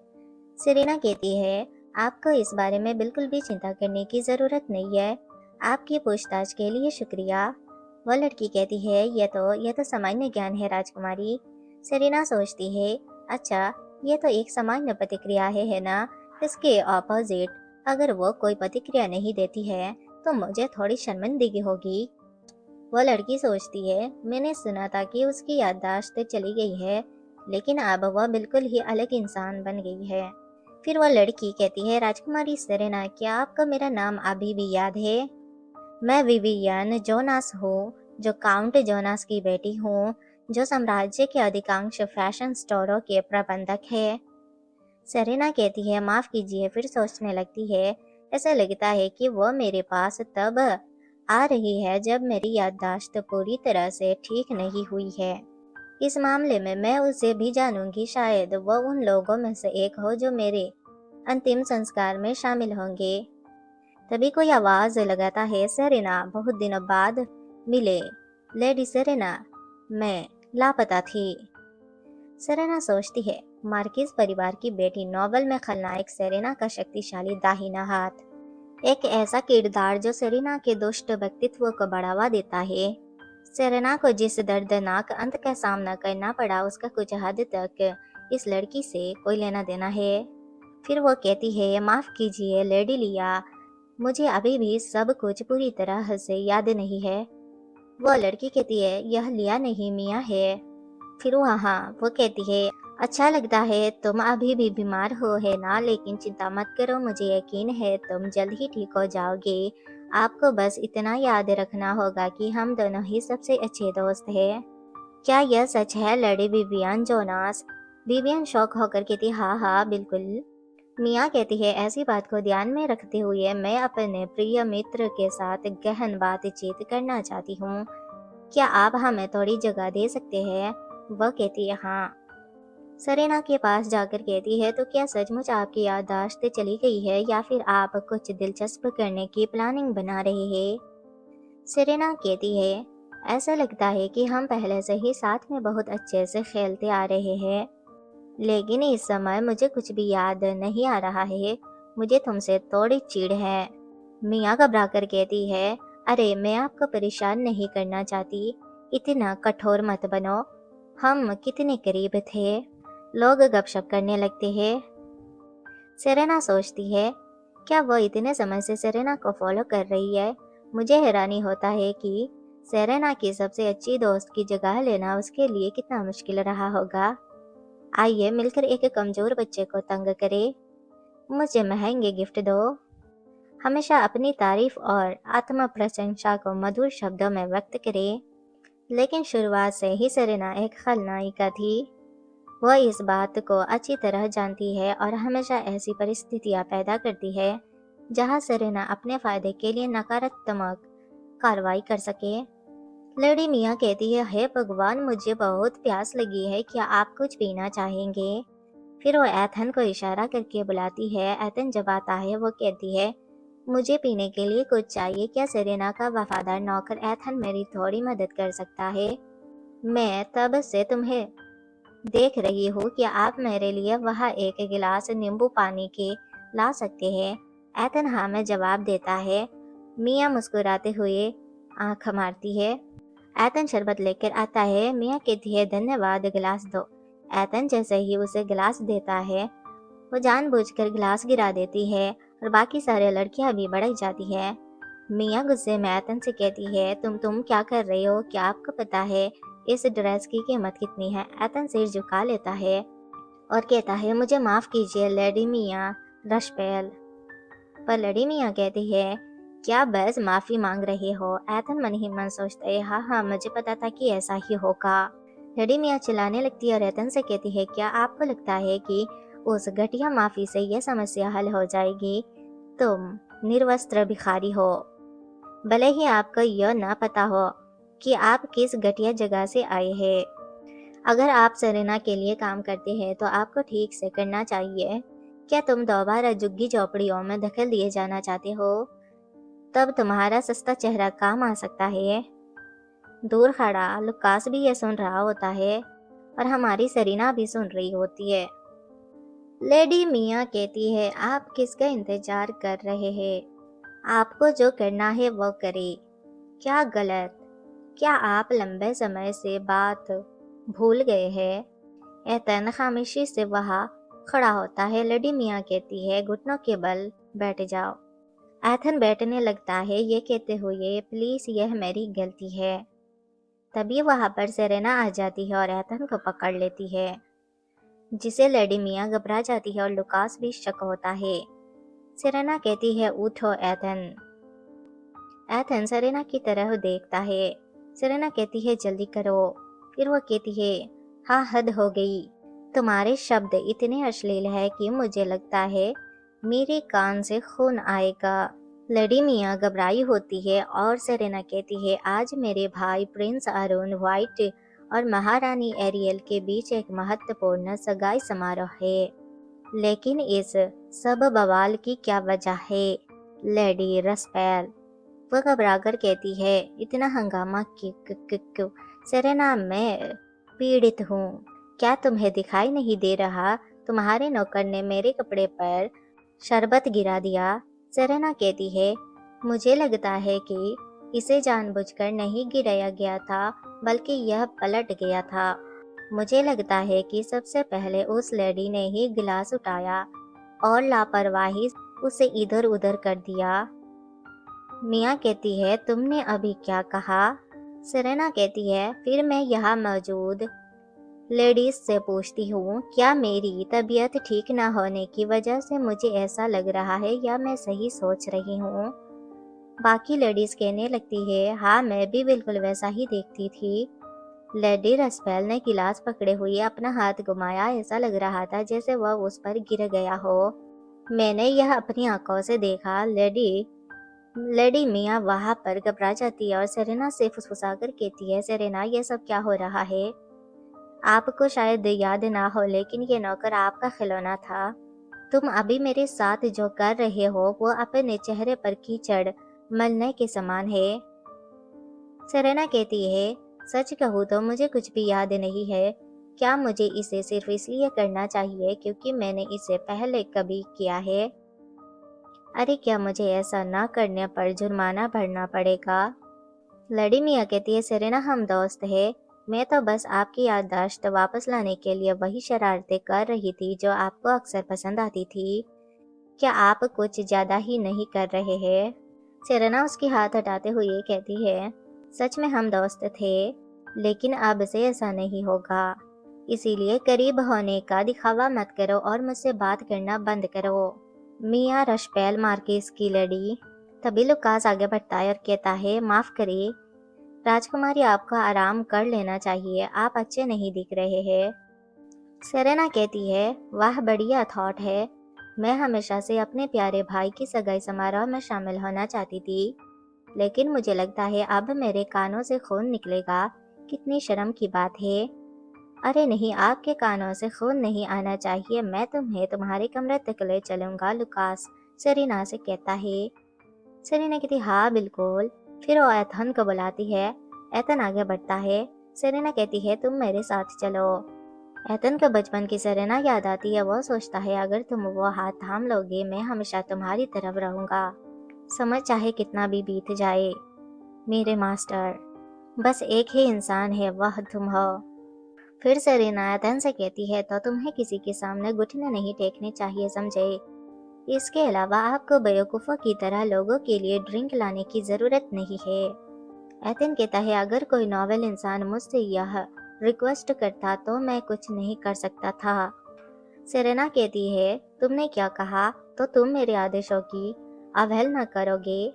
सेरेना कहती है, आपको इस बारे में बिल्कुल भी चिंता करने की जरूरत नहीं है। आपकी पूछताछ के लिए शुक्रिया। वह लड़की कहती है, यह तो सामान्य ज्ञान है राजकुमारी। सेरेना सोचती है, अच्छा, यह तो एक सामान्य प्रतिक्रिया है ना? इसके ऑपोजिट अगर वो कोई प्रतिक्रिया नहीं देती है तो मुझे थोड़ी शर्मिंदगी होगी। वह लड़की सोचती है, मैंने सुना था कि उसकी याददाश्त चली गई है, लेकिन अब वह बिल्कुल ही अलग इंसान बन गई है। फिर वह लड़की कहती है, राजकुमारी सेरेना, क्या आपको मेरा नाम अभी भी याद है? मैं विवियन जोनास हूँ, जो काउंट जोनास की बेटी हूँ, जो साम्राज्य के अधिकांश फैशन स्टोरों के प्रबंधक है। सेरेना कहती है, माफ कीजिए। फिर सोचने लगती है, ऐसा लगता है कि वह मेरे पास तब आ रही है जब मेरी याददाश्त पूरी तरह से ठीक नहीं हुई है। इस मामले में मैं उसे भी जानूंगी। शायद वह उन लोगों में से एक हो जो मेरे अंतिम संस्कार में शामिल होंगे। तभी कोई आवाज लगाता है, सेरेना, बहुत दिनों बाद मिले। लेडी सेरेना, मैं लापता थी। सेरेना सोचती है, मार्किस परिवार की बेटी, नोवेल में खलनायक सेरेना का शक्तिशाली दाहिना हाथ, एक ऐसा किरदार जो सेरेना के दुष्ट व्यक्तित्व को बढ़ावा देता है। सेरेना को जिस दर्दनाक अंत का सामना करना पड़ा उसका कुछ हद तक इस लड़की से कोई लेना देना है। फिर वो कहती है, माफ कीजिए लेडी लिया, मुझे अभी भी सब कुछ पूरी तरह से याद नहीं है। वो लड़की कहती है, यह लिया नहीं मियाँ है। फिर वो कहती है, अच्छा लगता है तुम अभी भी बीमार हो है ना, लेकिन चिंता मत करो, मुझे यकीन है तुम जल्द ही ठीक हो जाओगे। आपको बस इतना याद रखना होगा कि हम दोनों ही सबसे अच्छे दोस्त हैं। क्या यह सच है लेडी विवियन जोनास? विवियन शौक होकर कहती, हाँ हाँ बिल्कुल। मिया कहती है, ऐसी बात को ध्यान में रखते हुए मैं अपने प्रिय मित्र के साथ गहन बातचीत करना चाहती हूँ। क्या आप हमें थोड़ी जगह दे सकते हैं? वह कहती है, हाँ। सेरेना के पास जाकर कहती है, तो क्या सचमुच आपकी याददाश्त चली गई है या फिर आप कुछ दिलचस्प करने की प्लानिंग बना रहे हैं? सेरेना कहती है, ऐसा लगता है कि हम पहले से ही साथ में बहुत अच्छे से खेलते आ रहे हैं, लेकिन इस समय मुझे कुछ भी याद नहीं आ रहा है। मुझे तुमसे थोड़ी चिढ़ है। मिया घबरा कर कहती है, अरे मैं आपको परेशान नहीं करना चाहती, इतना कठोर मत बनो। हम कितने करीब थे। लोग गपशप करने लगते हैं। सेरेना सोचती है, क्या वो इतने समय से सेरेना को फॉलो कर रही है? मुझे हैरानी होता है कि सेरेना की सबसे अच्छी दोस्त की जगह लेना उसके लिए कितना मुश्किल रहा होगा। आइए मिलकर एक कमजोर बच्चे को तंग करें। मुझे महंगे गिफ्ट दो। हमेशा अपनी तारीफ और आत्म प्रशंसा को मधुर शब्दों में व्यक्त करें। लेकिन शुरुआत से ही सेरेना एक खलनायिका थी। वह इस बात को अच्छी तरह जानती है और हमेशा ऐसी परिस्थितियां पैदा करती है जहां सेरेना अपने फायदे के लिए नकारात्मक कार्रवाई कर सके। लेडी मिया कहती है, हे भगवान, मुझे बहुत प्यास लगी है, क्या आप कुछ पीना चाहेंगे? फिर वो एथन को इशारा करके बुलाती है। एथन जब आता है वो कहती है, मुझे पीने के लिए कुछ चाहिए, क्या सेरेना का वफादार नौकर एथन मेरी थोड़ी मदद कर सकता है? मैं तब से तुम्हें देख रही हूँ कि आप मेरे लिए वहाँ एक गिलास नींबू पानी के ला सकते हैं। एथन हाँ में जवाब देता है। मिया मुस्कुराते हुए आंख मारती है। एथन शरबत लेकर आता है। मिया कहती है, धन्यवाद, गिलास दो। एथन जैसे ही उसे गिलास देता है वो जानबूझकर गिलास गिरा देती है और बाकी सारे लड़कियां भी भड़क जाती है। मिया गुस्से में एथन से कहती है, तुम क्या कर रहे हो? क्या आपको पता है इस ड्रेस की कीमत कितनी है? एथन सिर झुका लेता है और कहता है, मुझे माफ कीजिए लेडी मिया रशपेल। पर लेडी मिया कहती है, क्या बस माफी मांग रहे हो? एथन मन ही मन सोचता है, हाँ हाँ मुझे पता था कि ऐसा ही होगा। लेडी मिया चिल्लाने लगती है और एथन से कहती है, क्या आपको लगता है कि उस घटिया माफी से यह समस्या हल हो जाएगी? तुम निर्वस्त्र भिखारी हो, भले ही आपको यह ना पता हो कि आप किस घटिया जगह से आए हैं। अगर आप सेरेना के लिए काम करते हैं तो आपको ठीक से करना चाहिए। क्या तुम दोबारा झुग्गी झोपड़ियों में धकेल दिए जाना चाहते हो? तब तुम्हारा सस्ता चेहरा काम आ सकता है। दूर खड़ा लुकास भी ये सुन रहा होता है और हमारी सेरेना भी सुन रही होती है। लेडी मिया कहती है, आप किसका इंतजार कर रहे हैं? आपको जो करना है वो करें। क्या गलत? क्या आप लंबे समय से बात भूल गए हैं? एतन खामोशी से वहाँ खड़ा होता है। लेडी मिया कहती है, घुटनों के बल बैठ जाओ। एथन बैठने लगता है, ये कहते हुए, प्लीज यह मेरी गलती है। तभी वहाँ पर सेरेना आ जाती है और एथन को पकड़ लेती है, जिसे लेडी मिया घबरा जाती है और लुकास भी शक होता है। सेरेना कहती है, उठो एथन। एथन सेरेना की तरह देखता है। सेरेना कहती है, जल्दी करो। फिर वो कहती है, हाँ हद हो गई, तुम्हारे शब्द इतने अश्लील है कि मुझे लगता है मेरे कान से खून आएगा। लेडी मिया घबराई होती है और सेरेना कहती है, आज मेरे भाई प्रिंस अरुण व्हाइट और महारानी एरियल के बीच एक महत्वपूर्ण सगाई समारोह है, लेकिन इस सब बवाल की क्या वजह है? लेडी रसपेल। वह घबराकर कहती है, इतना हंगामा क्यों? सेरेना, मैं पीड़ित हूँ। क्या तुम्हें दिखाई नहीं दे रहा? तुम्हारे नौकर ने मेरे कपड़े पर शरबत गिरा दिया। सेरेना कहती है, मुझे लगता है कि इसे जानबूझकर नहीं गिराया गया था, बल्कि यह पलट गया था। मुझे लगता है कि सबसे पहले उस लेडी ने ही गिलास उठाया और लापरवाही उसे इधर उधर कर दिया। मिया कहती है, तुमने अभी क्या कहा? सेरेना कहती है, फिर मैं यहाँ मौजूद लेडीज से पूछती हूँ, क्या मेरी तबीयत ठीक न होने की वजह से मुझे ऐसा लग रहा है या मैं सही सोच रही हूँ? बाकी लेडीज कहने लगती है, हाँ मैं भी बिल्कुल वैसा ही देखती थी। लेडी रसपेल ने गिलास पकड़े हुए अपना हाथ घुमाया। ऐसा लग रहा था जैसे वह उस पर गिर गया हो। मैंने यह अपनी आंखों से देखा। लेडी मिया वहां पर घबरा जाती है और सेरेना से फुसफुसाकर कहती है, सेरेना ये सब क्या हो रहा है? आपको शायद याद ना हो, लेकिन ये नौकर आपका खिलौना था। तुम अभी मेरे साथ जो कर रहे हो वो अपने चेहरे पर कीचड़ मलने के समान है। सेरेना कहती है, सच कहूँ तो मुझे कुछ भी याद नहीं है। क्या मुझे इसे सिर्फ इसलिए करना चाहिए क्योंकि मैंने इसे पहले कभी किया है? अरे क्या मुझे ऐसा ना करने पर जुर्माना भरना पड़ेगा? लड़ी मियाँ कहती है, सेरेना हम दोस्त है। मैं तो बस आपकी याददाश्त वापस लाने के लिए वही शरारतें कर रही थी जो आपको अक्सर पसंद आती थी। क्या आप कुछ ज्यादा ही नहीं कर रहे हैं? सेरेना उसकी हाथ हटाते हुए कहती है, सच में हम दोस्त थे, लेकिन अब से ऐसा नहीं होगा। इसीलिए करीब होने का दिखावा मत करो और मुझसे बात करना बंद करो। मियाँ रशपेल मार्किस की लड़ी। तभी लुकास आगे बढ़ता है और कहता है, माफ करिए राजकुमारी, आपको आराम कर लेना चाहिए, आप अच्छे नहीं दिख रहे हैं। सेरेना कहती है, वाह बढ़िया थॉट है। मैं हमेशा से अपने प्यारे भाई की सगाई समारोह में शामिल होना चाहती थी, लेकिन मुझे लगता है अब मेरे कानों से खून निकलेगा। कितनी शर्म की बात है। अरे नहीं, आपके कानों से खून नहीं आना चाहिए। मैं तुम्हें तुम्हारे कमरे तक ले चलूंगा, लुकास सेरेना से कहता है। सेरेना कहती, हाँ बिल्कुल। फिर वो एथन को बुलाती है। एथन आगे बढ़ता है। सेरेना कहती है, तुम मेरे साथ चलो। एथन को बचपन की सेरेना याद आती है। वो सोचता है, अगर तुम वो हाथ थाम लोगे मैं हमेशा तुम्हारी तरफ रहूंगा, समय चाहे कितना भी बीत जाए। मेरे मास्टर, बस एक ही इंसान है, वह तुम हो। फिर सेरेना एथन से कहती है, तो तुम्हें किसी के सामने घुटने नहीं टेकने चाहिए, समझे? इसके अलावा आपको बेवकूफ़ों की तरह लोगों के लिए ड्रिंक लाने की ज़रूरत नहीं है। एथन कहता है, अगर कोई नॉवेल इंसान मुझसे यह रिक्वेस्ट करता तो मैं कुछ नहीं कर सकता था। सेरेना कहती है, तुमने क्या कहा? तो तुम मेरे आदेशों की अवहेलना करोगे?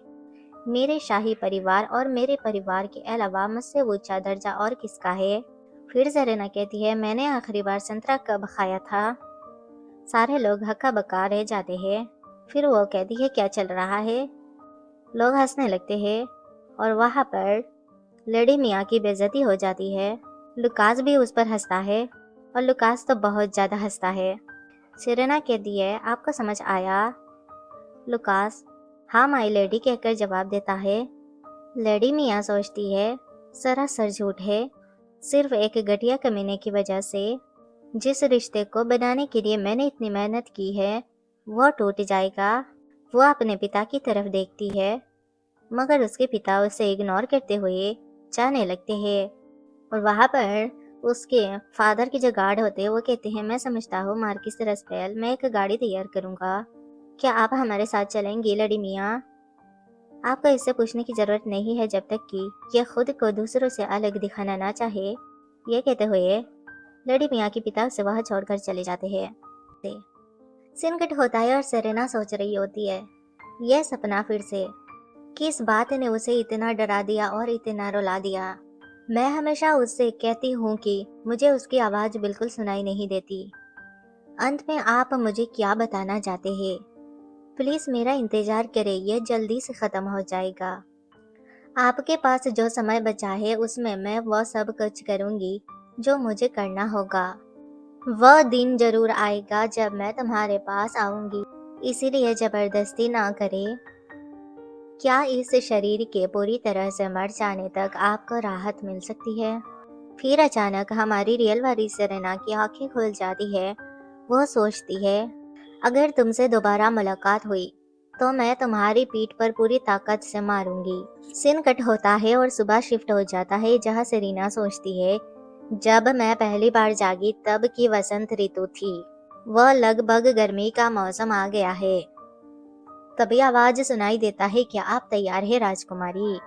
मेरे शाही परिवार और मेरे परिवार के अलावा मुझसे ऊंचा दर्जा और किसका है? फिर सेरेना कहती है, मैंने आखिरी बार संतरा कब खाया था? सारे लोग हक्का बक्का रह जाते हैं। फिर वो कहती है, क्या चल रहा है? लोग हंसने लगते हैं और वहाँ पर लेडी मियाँ की बेइज्जती हो जाती है। लुकास भी उस पर हंसता है और लुकास तो बहुत ज़्यादा हंसता है। सेरेना कहती है, आपको समझ आया? लुकास, हाँ माई लेडी कहकर जवाब देता है। लेडी मियाँ सोचती है, सरासर झूठ है। सिर्फ एक घटिया कमीने की वजह से जिस रिश्ते को बनाने के लिए मैंने इतनी मेहनत की है वो टूट जाएगा। वो अपने पिता की तरफ देखती है, मगर उसके पिता उसे इग्नोर करते हुए जाने लगते हैं। और वहाँ पर उसके फादर के जो गार्ड होते हैं वो कहते हैं, मैं समझता हूँ मार्किस रसपेल, मैं एक गाड़ी तैयार करूँगा, क्या आप हमारे साथ चलेंगी लड़ी मियाँ? आपको इससे पूछने की जरूरत नहीं है जब तक कि यह खुद को दूसरों से अलग दिखाना ना चाहे। ये कहते हुए लड़ी मियाँ के पिता उसे वह छोड़कर चले जाते हैं। सीन कट होता है और सेरेना सोच रही होती है, यह सपना फिर से किस बात ने उसे इतना डरा दिया और इतना रुला दिया। मैं हमेशा उससे कहती हूँ कि मुझे उसकी आवाज़ बिल्कुल सुनाई नहीं देती। अंत में आप मुझे क्या बताना चाहते हैं? प्लीज़ मेरा इंतज़ार करें, यह जल्दी से ख़त्म हो जाएगा। आपके पास जो समय बचा है उसमें मैं वह सब कुछ करूँगी जो मुझे करना होगा। वह दिन जरूर आएगा जब मैं तुम्हारे पास आऊंगी, इसीलिए जबरदस्ती ना करें। क्या इस शरीर के पूरी तरह से मर जाने तक आपको राहत मिल सकती है? फिर अचानक हमारी रियल वाली सेरेना की आंखें खुल जाती है। वो सोचती है, अगर तुमसे दोबारा मुलाकात हुई तो मैं तुम्हारी पीठ पर पूरी ताकत से मारूंगी। सीन कट होता है और सुबह शिफ्ट हो जाता है, जहां सेरेना सोचती है, जब मैं पहली बार जागी तब की वसंत ऋतु थी। वह लगभग गर्मी का मौसम आ गया है। तभी आवाज सुनाई देता है, क्या आप तैयार है राजकुमारी?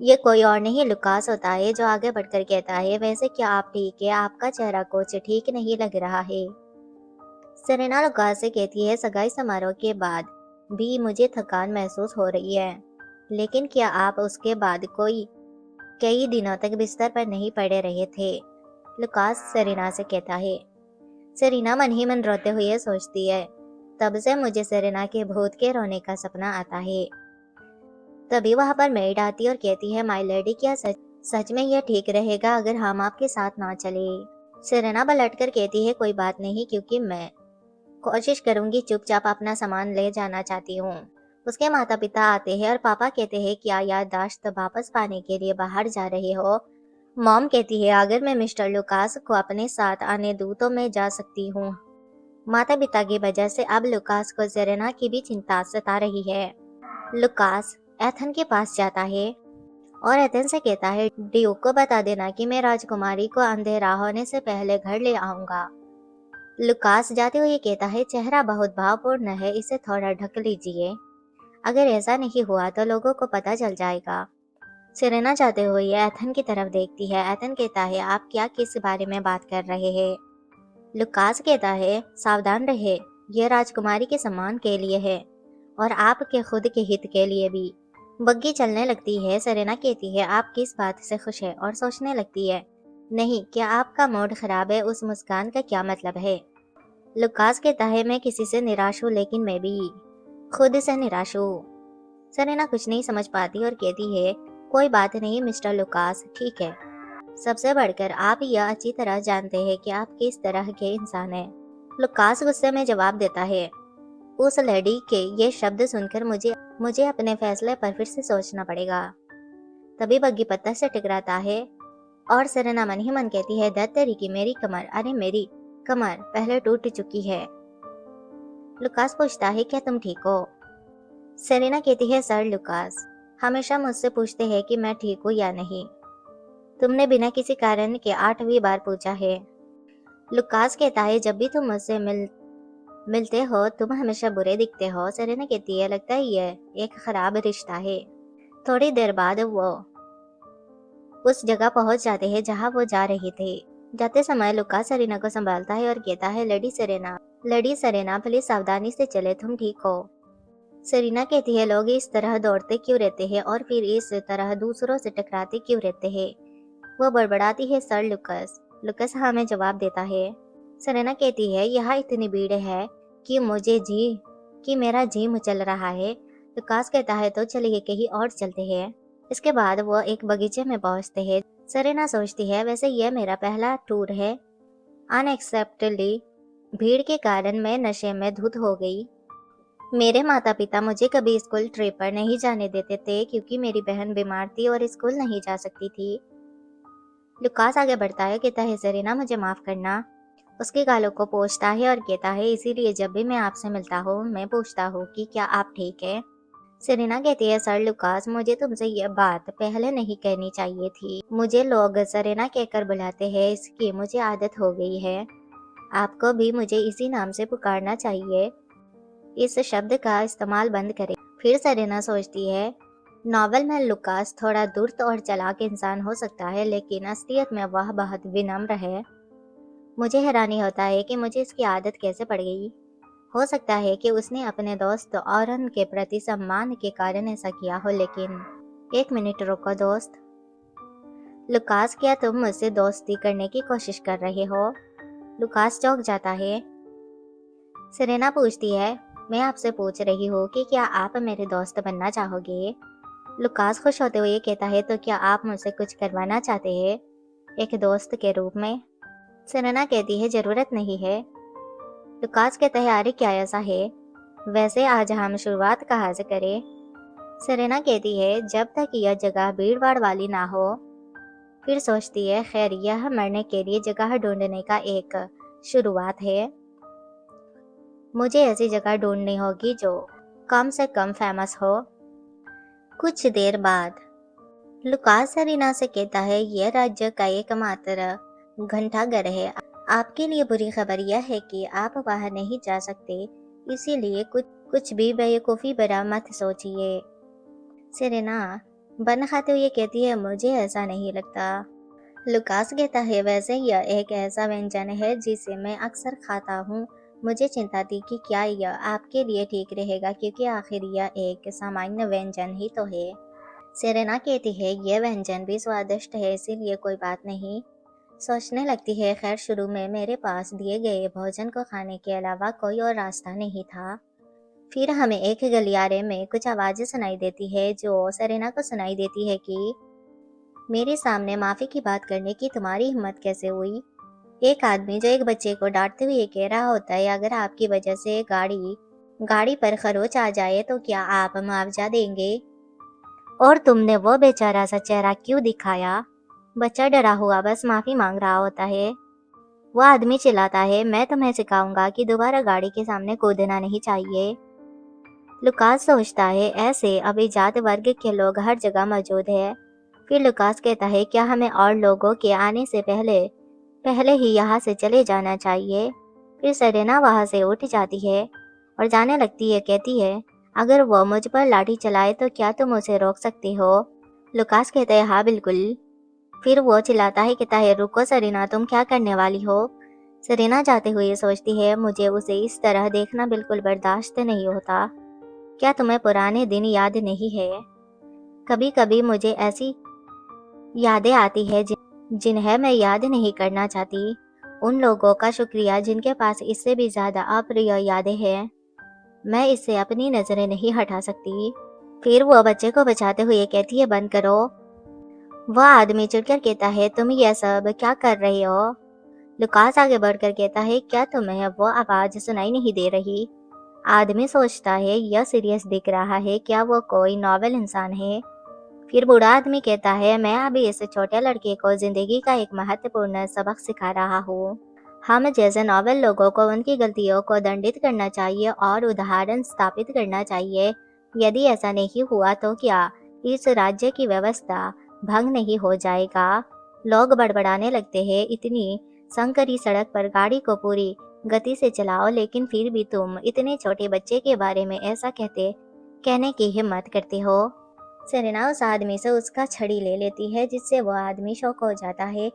ये कोई और नहीं लुकास होता है, जो आगे बढ़कर कहता है, वैसे क्या आप ठीक है? आपका चेहरा कुछ ठीक नहीं लग रहा है। सेरेना लुकास से कहती है, सगाई समारोह के बाद भी मुझे थकान महसूस हो रही है, लेकिन क्या आप उसके बाद कई दिनों तक बिस्तर पर नहीं पड़े रहे थे? लुकास सेरेना से कहता है। सेरेना मन ही मन रोते हुए सोचती है, तब से मुझे सेरेना के भूत के रोने का सपना आता है। तभी वहां पर मेड आती और कहती है, माय लेडी, क्या सच में यह ठीक रहेगा अगर हम आपके साथ ना चले? सेरेना पलट कर कहती है, कोई बात नहीं, क्योंकि मैं कोशिश करूंगी, चुपचाप अपना सामान ले जाना चाहती हूँ। उसके माता पिता आते हैं और पापा कहते हैं, क्या याददाश्त वापस पाने के लिए बाहर जा रहे हो? मॉम कहती है, अगर मैं मिस्टर लुकास को अपने साथ आने दूं तो मैं जा सकती हूँ। माता पिता की वजह से अब लुकास को सेरेना की भी चिंता सता रही है। लुकास एथन के पास जाता है और एथन से कहता है, ड्यूक को बता देना कि मैं राजकुमारी को अंधेरा होने से पहले घर ले आऊंगा। लुकास जाते हुए कहता है, चेहरा बहुत भावपूर्ण है, इसे थोड़ा ढक लीजिए। अगर ऐसा नहीं हुआ तो लोगों को पता चल जाएगा। सेरेना जाते हुए एथन की तरफ देखती है। एथन कहता है, आप क्या किस बारे में बात कर रहे हैं? लुकास कहता है, सावधान रहे, यह राजकुमारी के सम्मान के लिए है और आपके खुद के हित के लिए भी। बग्गी चलने लगती है। सेरेना कहती है, आप किस बात से खुश है? और सोचने लगती है, नहीं, क्या आपका मूड खराब है? उस मुस्कान का क्या मतलब है? लुकास कहता है, मैं किसी से निराश हूँ, लेकिन मैं भी खुद से निराश हूँ। सेरेना कुछ नहीं समझ पाती और कहती है, कोई बात नहीं मिस्टर लुकास, ठीक है। सबसे बढ़कर आप यह अच्छी तरह जानते हैं कि आप किस तरह के इंसान हैं। लुकास गुस्से में जवाब देता है, उस लेडी के ये शब्द सुनकर मुझे अपने फैसले पर फिर से सोचना पड़ेगा। तभी बग्गी पत्थर से टकराता है और सेरेना मन ही मन कहती है, दत्त तेरी की मेरी कमर, अरे मेरी कमर पहले टूट चुकी है। लुकास पूछता है, क्या तुम ठीक हो? सेरेना कहती है, सर लुकास हमेशा मुझसे पूछते हैं कि मैं ठीक हूँ या नहीं। तुमने बिना किसी कारण के 8वीं बार पूछा है। लुकास कहता है, जब भी तुम मुझसे मिलते हो तुम हमेशा बुरे दिखते हो। सेरेना कहती है, लगता है यह एक खराब रिश्ता है। थोड़ी देर बाद वो उस जगह पहुंच जाते हैं जहां वो जा रहे थे। जाते समय लुकास सेरेना को संभालता है और कहता है, लेडी सेरेना प्लीज सावधानी से चले, तुम ठीक हो? सेरेना कहती है, लोग इस तरह दौड़ते क्यों रहते हैं और फिर इस तरह दूसरों से टकराते क्यों रहते हैं? वो बड़बड़ाती है, सर लुकास। लुकास हाँ में जवाब देता है। सेरेना कहती है, यहाँ इतनी भीड़ है कि मेरा जी मचल रहा है। लुकास कहता है, तो चलिए कहीं और चलते हैं। इसके बाद वो एक बगीचे में पहुंचते हैं। सेरेना सोचती है, वैसे यह मेरा पहला टूर है। अनएक्सेप्टेडली भीड़ के कारण मैं नशे में धुत हो गई। मेरे माता पिता मुझे कभी स्कूल ट्रिप पर नहीं जाने देते थे क्योंकि मेरी बहन बीमार थी और स्कूल नहीं जा सकती थी। लुकास आगे बढ़ता है, कहता है, सेरेना मुझे माफ करना। उसके गालों को पोंछता है और कहता है, इसीलिए जब भी मैं आपसे मिलता हूँ मैं पूछता हूँ कि क्या आप ठीक है? सेरेना कहती है, सर लुकास मुझे तुमसे यह बात पहले नहीं कहनी चाहिए थी। मुझे लोग सेरेना कहकर बुलाते हैं, इसकी मुझे आदत हो गई है। आपको भी मुझे इसी नाम से पुकारना चाहिए। इस शब्द का इस्तेमाल बंद करें। फिर सेरेना सोचती है, नॉवेल में लुकास थोड़ा धूर्त और चालाक इंसान हो सकता है, लेकिन असलियत में वह बहुत विनम्र है। मुझे हैरानी होता है कि मुझे इसकी आदत कैसे पड़ गई। हो सकता है कि उसने अपने दोस्त और उनके प्रति सम्मान के कारण ऐसा किया हो, लेकिन एक मिनट रुको दोस्त। लुकास, क्या तुम मुझसे दोस्ती करने की कोशिश कर रहे हो? लुकास चौंक जाता है। सेरेना पूछती है, मैं आपसे पूछ रही हूँ कि क्या आप मेरे दोस्त बनना चाहोगे? लुकास खुश होते हुए कहता है, तो क्या आप मुझसे कुछ करवाना चाहते हैं एक दोस्त के रूप में? सेरेना कहती है, जरूरत नहीं है। लुकास कहता है, अरे क्या ऐसा है? वैसे आज हम शुरुआत कहाँ से करें? सेरेना कहती है, जब तक यह जगह भीड़ भाड़ वाली ना हो। फिर सोचती है खैर यह मरने के लिए जगह ढूंढने का एक शुरुआत है। मुझे ऐसी जगह ढूंढनी होगी जो कम से कम फेमस हो। कुछ देर बाद लुकास सेरेना से कहता है यह राज्य का एकमात्र घंटाघर है। आपके लिए बुरी खबर यह है कि आप बाहर नहीं जा सकते, इसीलिए कुछ भी बेवकूफ़ी भरा मत सोचिए। सेरेना बन खाते हुए कहती है मुझे ऐसा नहीं लगता। लुकास कहता है वैसे यह एक ऐसा व्यंजन है जिसे मैं अक्सर खाता हूँ। मुझे चिंता थी कि क्या यह आपके लिए ठीक रहेगा, क्योंकि आखिर यह एक सामान्य व्यंजन ही तो है। सेरेना कहती है यह व्यंजन भी स्वादिष्ट है, इसीलिए कोई बात नहीं। सोचने लगती है खैर शुरू में मेरे पास दिए गए भोजन को खाने के अलावा कोई और रास्ता नहीं था। फिर हमें एक गलियारे में कुछ आवाज़ें सुनाई देती है जो सेरेना को सुनाई देती है कि मेरे सामने माफ़ी की बात करने की तुम्हारी हिम्मत कैसे हुई। एक आदमी जो एक बच्चे को डांटते हुए कह रहा होता है अगर आपकी वजह से गाड़ी पर खरोच आ जाए तो क्या आप मुआवजा देंगे, और तुमने वो बेचारा सा चेहरा क्यों दिखाया। बच्चा डरा हुआ बस माफ़ी मांग रहा होता है। वो आदमी चिल्लाता है मैं तुम्हें सिखाऊंगा कि दोबारा गाड़ी के सामने कूदना नहीं चाहिए। लुकास सोचता है ऐसे अभिजात वर्ग के लोग हर जगह मौजूद है। फिर लुकास कहता है क्या हमें और लोगों के आने से पहले ही यहाँ से चले जाना चाहिए। फिर सेरेना वहाँ से उठ जाती है और जाने लगती है। कहती है अगर वो मुझ पर लाठी चलाए तो क्या तुम उसे रोक सकती हो। लुकास कहता है हाँ बिल्कुल। फिर वो चिल्लाता है कहता है रुको सेरेना, तुम क्या करने वाली हो। सेरेना जाते हुए सोचती है मुझे उसे इस तरह देखना बिल्कुल बर्दाश्त नहीं होता। क्या तुम्हें पुराने दिन याद नहीं है। कभी कभी मुझे ऐसी यादें आती है जिन्हें मैं याद नहीं करना चाहती। उन लोगों का शुक्रिया जिनके पास इससे भी ज्यादा अप्रिय यादें हैं। मैं इससे अपनी नजरें नहीं हटा सकती। फिर वो बच्चे को बचाते हुए कहती है बंद करो। वह आदमी चिढ़कर कहता है तुम यह सब क्या कर रही हो। लुकास आगे बढ़कर कहता है क्या तुम्हें वो आवाज सुनाई नहीं दे रही। आदमी सोचता है यह सीरियस दिख रहा है, क्या वो कोई नॉवल इंसान है। फिर बूढ़ा आदमी कहता है मैं अभी इस छोटे लड़के को जिंदगी का एक महत्वपूर्ण सबक सिखा रहा हूँ। हम जैसे नॉवल लोगों को उनकी गलतियों को दंडित करना चाहिए और उदाहरण स्थापित करना चाहिए। यदि ऐसा नहीं हुआ तो क्या इस राज्य की व्यवस्था भंग नहीं हो जाएगा। लोग बड़बड़ाने लगते हैं इतनी संकरी सड़क पर गाड़ी को पूरी गति से चलाओ, लेकिन फिर भी तुम इतने छोटे बच्चे के बारे में ऐसा कहने की हिम्मत करते हो। सेरेना उस आदमी से उसका छड़ी ले लेती है जिससे वो आदमी शॉक हो जाता है।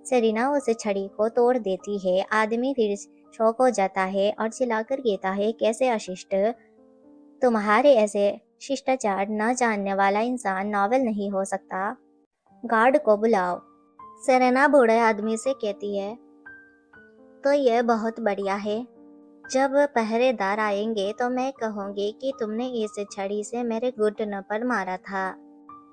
सेरेना उस छड़ी को तोड़ देती है। आदमी फिर शॉक हो जाता है और चिल्लाकर कहता है कैसे अशिष्ट, तुम्हारे ऐसे शिष्टाचार न जानने वाला इंसान नॉवल नहीं हो सकता। गार्ड को बुलाओ। सेरेना बूढ़े आदमी से कहती है तो यह बहुत बढ़िया है। जब पहरेदार आएंगे तो मैं कहूँगी कि तुमने इस छड़ी से मेरे घुटनों पर मारा था।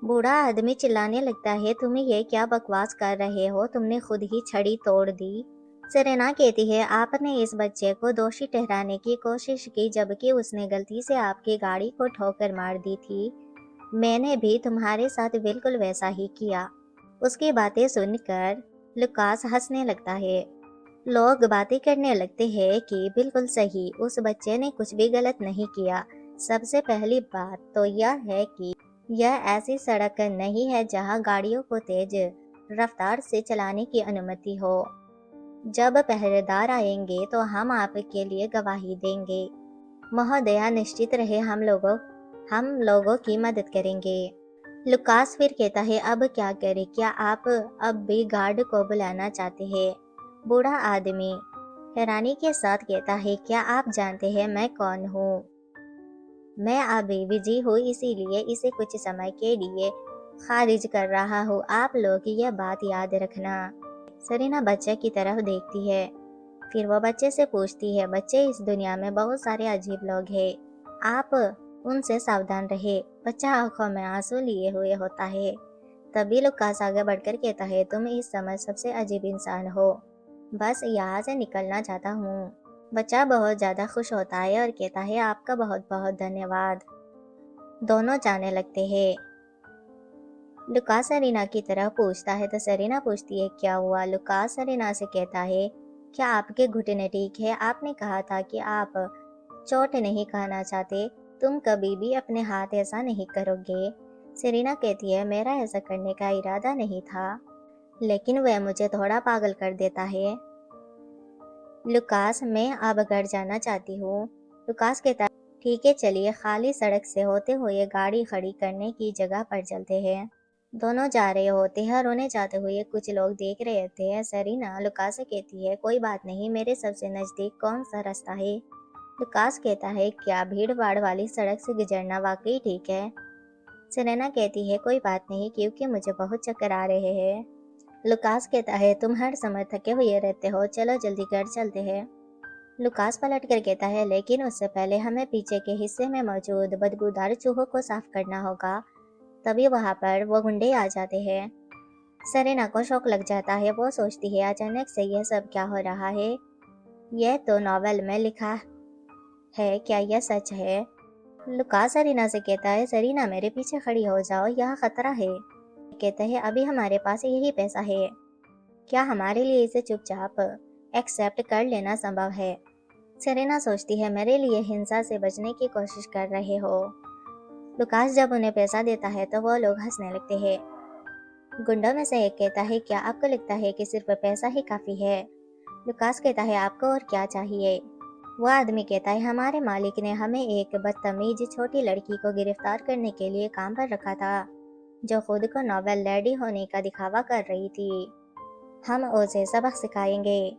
बूढ़ा आदमी चिल्लाने लगता है तुम ये क्या बकवास कर रहे हो, तुमने खुद ही छड़ी तोड़ दी। सेरेना कहती है आपने इस बच्चे को दोषी ठहराने की कोशिश की जबकि उसने गलती से आपकी गाड़ी को ठोकर मार दी थी। मैंने भी तुम्हारे साथ बिल्कुल वैसा ही किया। उसकी बातें सुनकर लुकास हंसने लगता है। लोग बातें करने लगते हैं कि बिल्कुल सही, उस बच्चे ने कुछ भी गलत नहीं किया। सबसे पहली बात तो यह है कि यह ऐसी सड़क नहीं है जहां गाड़ियों को तेज रफ्तार से चलाने की अनुमति हो। जब पहरेदार आएंगे तो हम आपके लिए गवाही देंगे। महोदया निश्चित रहे हम लोगों की मदद करेंगे। लुकास फिर कहता है अब क्या करें, क्या आप अब भी गार्ड को बुलाना चाहते हैं। बूढ़ा आदमी हैरानी के साथ कहता है क्या आप जानते हैं मैं कौन हूँ। मैं अभी बिजी हूँ, इसीलिए इसे कुछ समय के लिए खारिज कर रहा हूँ। आप लोग यह बात याद रखना। सेरेना बच्चे की तरफ देखती है। फिर वो बच्चे से पूछती है बच्चे इस दुनिया में बहुत सारे अजीब लोग हैं, आप उनसे सावधान रहे। बच्चा आंखों में आंसू लिए हुए होता है। तभी लुकास आगे बढ़कर कहता है तुम इस समय सबसे अजीब इंसान हो, बस यहाँ से निकलना चाहता हूँ। बच्चा बहुत ज़्यादा खुश होता है और कहता है आपका बहुत बहुत धन्यवाद। दोनों जाने लगते हैं। लुकास सरीना की तरफ पूछता है तो सरीना पूछती है क्या हुआ। लुकास सरीना से कहता है क्या आपके घुटने ठीक है? आपने कहा था कि आप चोट नहीं खाना चाहते, तुम कभी भी अपने हाथ ऐसा नहीं करोगे। सरीना कहती है मेरा ऐसा करने का इरादा नहीं था, लेकिन वह मुझे थोड़ा पागल कर देता है। लुकास मैं अब घर जाना चाहती हूँ। लुकास कहता है ठीक है चलिए, खाली सड़क से होते हुए गाड़ी खड़ी करने की जगह पर चलते हैं। दोनों जा रहे होते हैं और उन्हें जाते हुए कुछ लोग देख रहे होते हैं। सरीना लुकास से कहती है कोई बात नहीं, मेरे सबसे नज़दीक कौन सा रास्ता है? लुकास कहता है क्या भीड़ भाड़ वाली सड़क से गुजरना वाकई ठीक है? सरीना कहती है कोई बात नहीं, क्योंकि मुझे बहुत चक्कर आ रहे हैं। लुकास कहता है तुम हर समय थके हुए रहते हो, चलो जल्दी घर चलते हैं। लुकास पलट कर कहता है लेकिन उससे पहले हमें पीछे के हिस्से में मौजूद बदबूदार चूहों को साफ करना होगा। तभी वहां पर वो गुंडे आ जाते हैं। सरीना को शौक लग जाता है। वो सोचती है अचानक से यह सब क्या हो रहा है, यह तो नॉवेल में लिखा है, क्या यह सच है? लुकास सरीना से कहता है सरीना मेरे पीछे खड़ी हो जाओ, यह खतरा है। कहते हैं अभी हमारे पास यही पैसा है, क्या हमारे लिए इसे चुपचाप एक्सेप्ट कर लेना संभव है? सेरेना सोचती है मेरे लिए हिंसा से बचने की कोशिश कर रहे हो। लुकास जब उन्हें पैसा देता है तो वो लोग हंसने लगते हैं। गुंडों में से एक कहता है क्या आपको लगता है कि सिर्फ पैसा ही काफी है? लुकास कहता है आपको और क्या चाहिए? वह आदमी कहता है हमारे मालिक ने हमें एक बदतमीज छोटी लड़की को गिरफ्तार करने के लिए काम पर रखा था, जो खुद को नॉवेल लेडी होने का दिखावा कर रही थी। हम उसे सबक सिखाएंगे।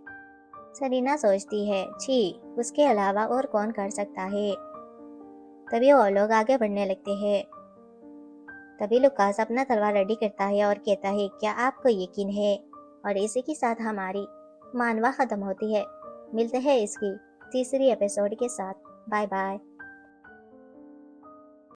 सरीना सोचती है छी, उसके अलावा और कौन कर सकता है? तभी वो लोग आगे बढ़ने लगते हैं। तभी लुकास अपना तलवार रेडी करता है और कहता है क्या आपको यकीन है? और इसी के साथ हमारी मानवा खत्म होती है। मिलते हैं इसकी तीसरी एपिसोड के साथ। Bye bye.